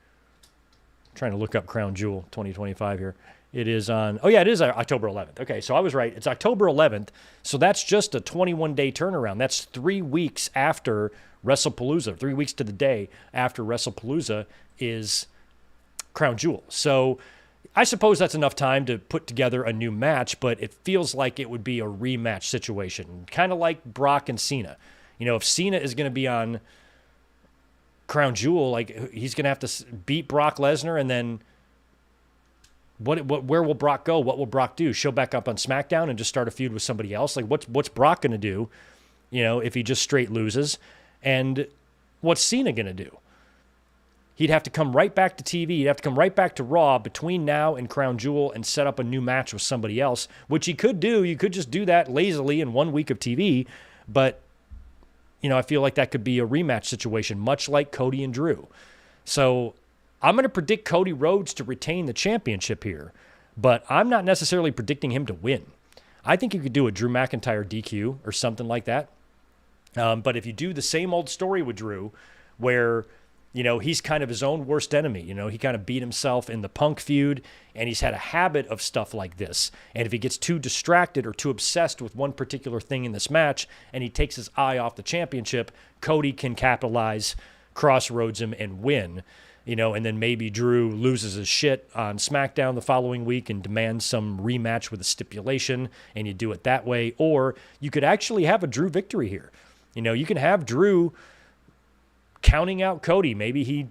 I'm trying to look up Crown Jewel 2025 here. It is on, it is October 11th. Okay, so I was right. It's October 11th, so that's just a 21-day turnaround. That's 3 weeks after WrestlePalooza, 3 weeks to the day after WrestlePalooza is Crown Jewel. So I suppose that's enough time to put together a new match, but it feels like it would be a rematch situation, kind of like Brock and Cena. If Cena is going to be on Crown Jewel, like he's going to have to beat Brock Lesnar, and then where will Brock go? What will Brock do? Show back up on SmackDown and just start a feud with somebody else? Like what's Brock going to do, if he just straight loses? And what's Cena going to do? he'd have to come right back to TV. He'd have to come right back to Raw between now and Crown Jewel and set up a new match with somebody else, which he could do. You could just do that lazily in 1 week of TV. But, I feel like that could be a rematch situation, much like Cody and Drew. So I'm going to predict Cody Rhodes to retain the championship here, but I'm not necessarily predicting him to win. I think you could do a Drew McIntyre DQ or something like that. But if you do the same old story with Drew, where, he's kind of his own worst enemy, he kind of beat himself in the Punk feud, and he's had a habit of stuff like this. And if he gets too distracted or too obsessed with one particular thing in this match, and he takes his eye off the championship, Cody can capitalize, crossroads him, and win. And then maybe Drew loses his shit on SmackDown the following week and demands some rematch with a stipulation, and you do it that way. Or you could actually have a Drew victory here. You can have Drew counting out Cody. Maybe he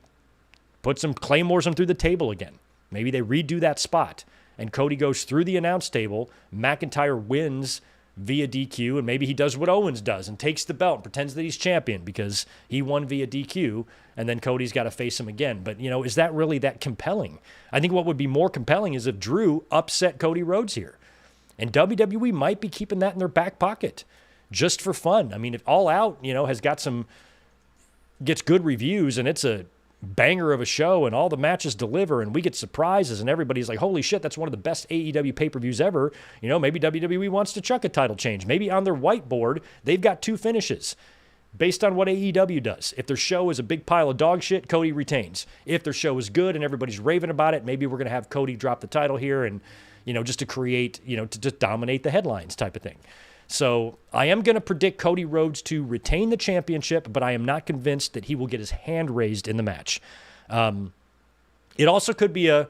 puts some claymores him through the table again. Maybe they redo that spot, and Cody goes through the announce table. McIntyre wins via DQ, and maybe he does what Owens does and takes the belt and pretends that he's champion because he won via DQ, and then Cody's got to face him again. But, is that really that compelling? I think what would be more compelling is if Drew upset Cody Rhodes here. And WWE might be keeping that in their back pocket just for fun. I mean, if All Out, has got gets good reviews and it's a banger of a show and all the matches deliver and we get surprises and everybody's like, holy shit, that's one of the best AEW pay-per-views ever. Maybe WWE wants to chuck a title change. Maybe on their whiteboard, they've got 2 finishes based on what AEW does. If their show is a big pile of dog shit, Cody retains. If their show is good and everybody's raving about it, maybe we're going to have Cody drop the title here and, just to create, to just dominate the headlines type of thing. So I am going to predict Cody Rhodes to retain the championship, but I am not convinced that he will get his hand raised in the match. It also could be a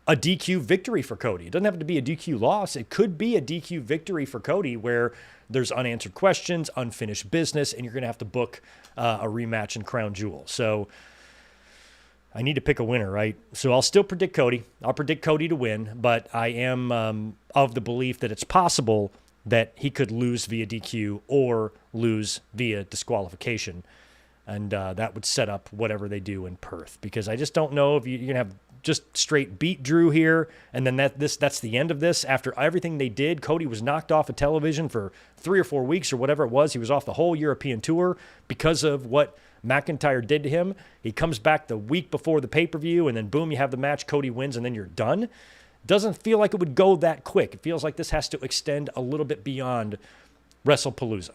DQ victory for Cody. It doesn't have to be a DQ loss. It could be a DQ victory for Cody where there's unanswered questions, unfinished business, and you're going to have to book a rematch in Crown Jewel. So I need to pick a winner, right? So I'll still predict Cody. I'll predict Cody to win, but I am of the belief that it's possible that he could lose via DQ or lose via disqualification. And that would set up whatever they do in Perth. Because I just don't know if you're going to have just straight beat Drew here, and then that's the end of this. After everything they did, Cody was knocked off of television for 3 or 4 weeks or whatever it was. He was off the whole European tour because of what McIntyre did to him. He comes back the week before the pay-per-view, and then boom, you have the match, Cody wins, and then you're done. Doesn't feel like it would go that quick. It feels like this has to extend a little bit beyond Wrestle Palooza.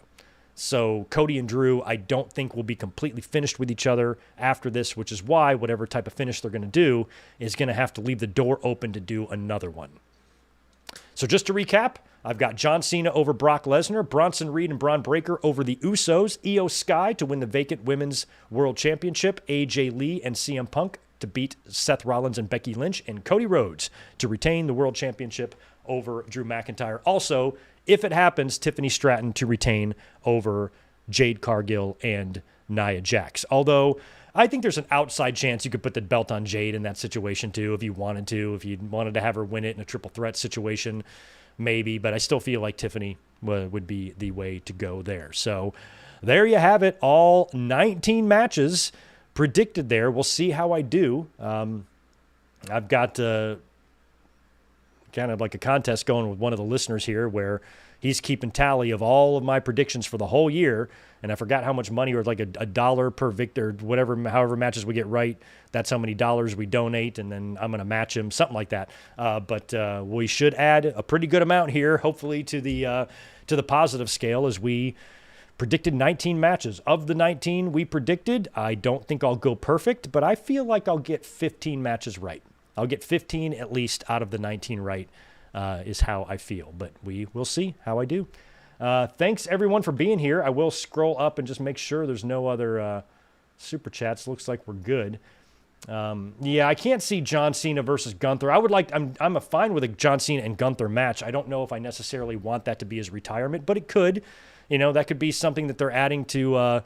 So Cody and Drew, I don't think will be completely finished with each other after this, which is why whatever type of finish they're going to do is going to have to leave the door open to do another one. So just to recap, I've got John Cena over Brock Lesnar, Bronson Reed and Braun Breaker over the Usos, Io Sky to win the vacant Women's World Championship, AJ Lee and CM Punk to beat Seth Rollins and Becky Lynch, and Cody Rhodes to retain the World Championship over Drew McIntyre. Also, if it happens, Tiffany Stratton to retain over Jade Cargill and Nia Jax. Although I think there's an outside chance you could put the belt on Jade in that situation too if you wanted to. If you wanted to have her win it in a triple threat situation, maybe. But I still feel like Tiffany would be the way to go there. So there you have it. All 19 matches predicted there. We'll see how I do. I've got kind of like a contest going with one of the listeners here where he's keeping tally of all of my predictions for the whole year. And I forgot how much money, or like a $1 per victor, whatever, however matches we get right. That's how many dollars we donate. And then I'm going to match him, something like that. But we should add a pretty good amount here, hopefully to the positive scale, as we predicted 19 matches. Of the 19 we predicted, I don't think I'll go perfect, but I feel like I'll get 15 matches right. I'll get 15 at least out of the 19 right, is how I feel. But we will see how I do. Thanks, everyone, for being here. I will scroll up and just make sure there's no other super chats. Looks like we're good. Yeah, I can't see John Cena versus Gunther. I'm fine with a John Cena and Gunther match. I don't know if I necessarily want that to be his retirement, but it could. That could be something that they're adding to.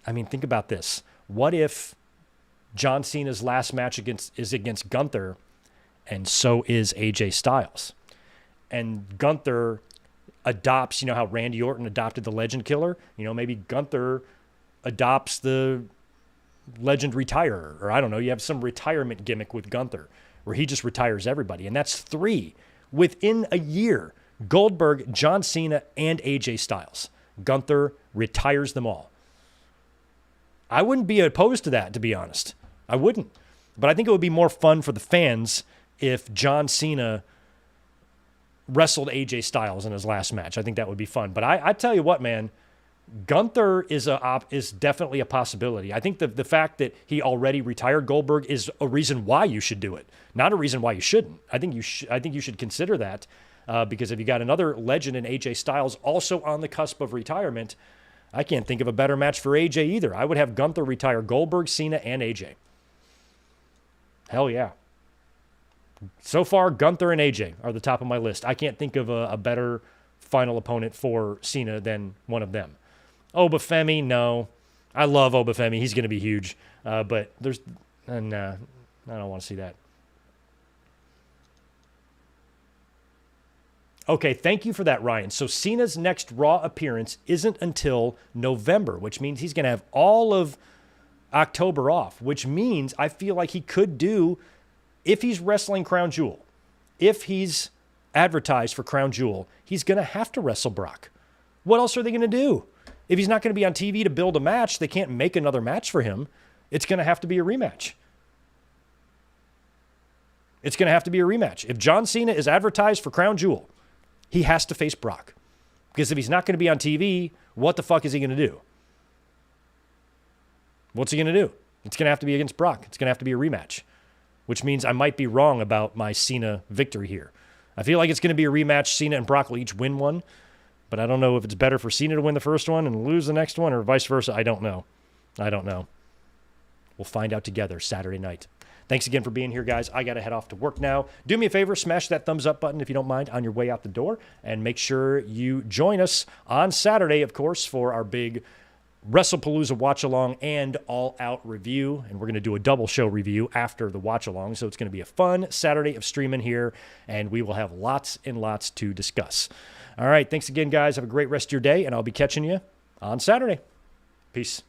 Think about this. What if John Cena's last match is against Gunther, and so is AJ Styles? And Gunther adopts, how Randy Orton adopted the Legend Killer? Maybe Gunther adopts the legend retire, or I don't know, you have some retirement gimmick with Gunther where he just retires everybody. And that's 3 within a year. Goldberg, John Cena, and AJ Styles. Gunther retires them all. I wouldn't be opposed to that, to be honest. I wouldn't. But I think it would be more fun for the fans if John Cena wrestled AJ Styles in his last match. I think that would be fun. But I tell you what, man, Gunther is definitely a possibility. I think the fact that he already retired Goldberg is a reason why you should do it, not a reason why you shouldn't. I think you should consider that because if you got another legend in AJ Styles also on the cusp of retirement, I can't think of a better match for AJ either. I would have Gunther retire Goldberg, Cena, and AJ. Hell yeah. So far, Gunther and AJ are the top of my list. I can't think of a better final opponent for Cena than one of them. Obafemi, no. I love Obafemi. He's going to be huge. But there's... Nah, I don't want to see that. Okay, thank you for that, Ryan. So Cena's next Raw appearance isn't until November, which means he's going to have all of October off, which means I feel like he could do... If he's wrestling Crown Jewel, if he's advertised for Crown Jewel, he's going to have to wrestle Brock. What else are they going to do? If he's not going to be on TV to build a match, they can't make another match for him. It's going to have to be a rematch. It's going to have to be a rematch. If John Cena is advertised for Crown Jewel, he has to face Brock. Because if he's not going to be on TV, what the fuck is he going to do? What's he going to do? It's going to have to be against Brock. It's going to have to be a rematch. Which means I might be wrong about my Cena victory here. I feel like it's going to be a rematch. Cena and Brock will each win one. But I don't know if it's better for Cena to win the first one and lose the next one or vice versa. I don't know. We'll find out together Saturday night. Thanks again for being here, guys. I got to head off to work now. Do me a favor, smash that thumbs up button if you don't mind on your way out the door. And make sure you join us on Saturday, of course, for our big WrestlePalooza watch-along and all-out review. And we're going to do a double show review after the watch-along. So it's going to be a fun Saturday of streaming here. And we will have lots and lots to discuss. All right. Thanks again, guys. Have a great rest of your day. And I'll be catching you on Saturday. Peace.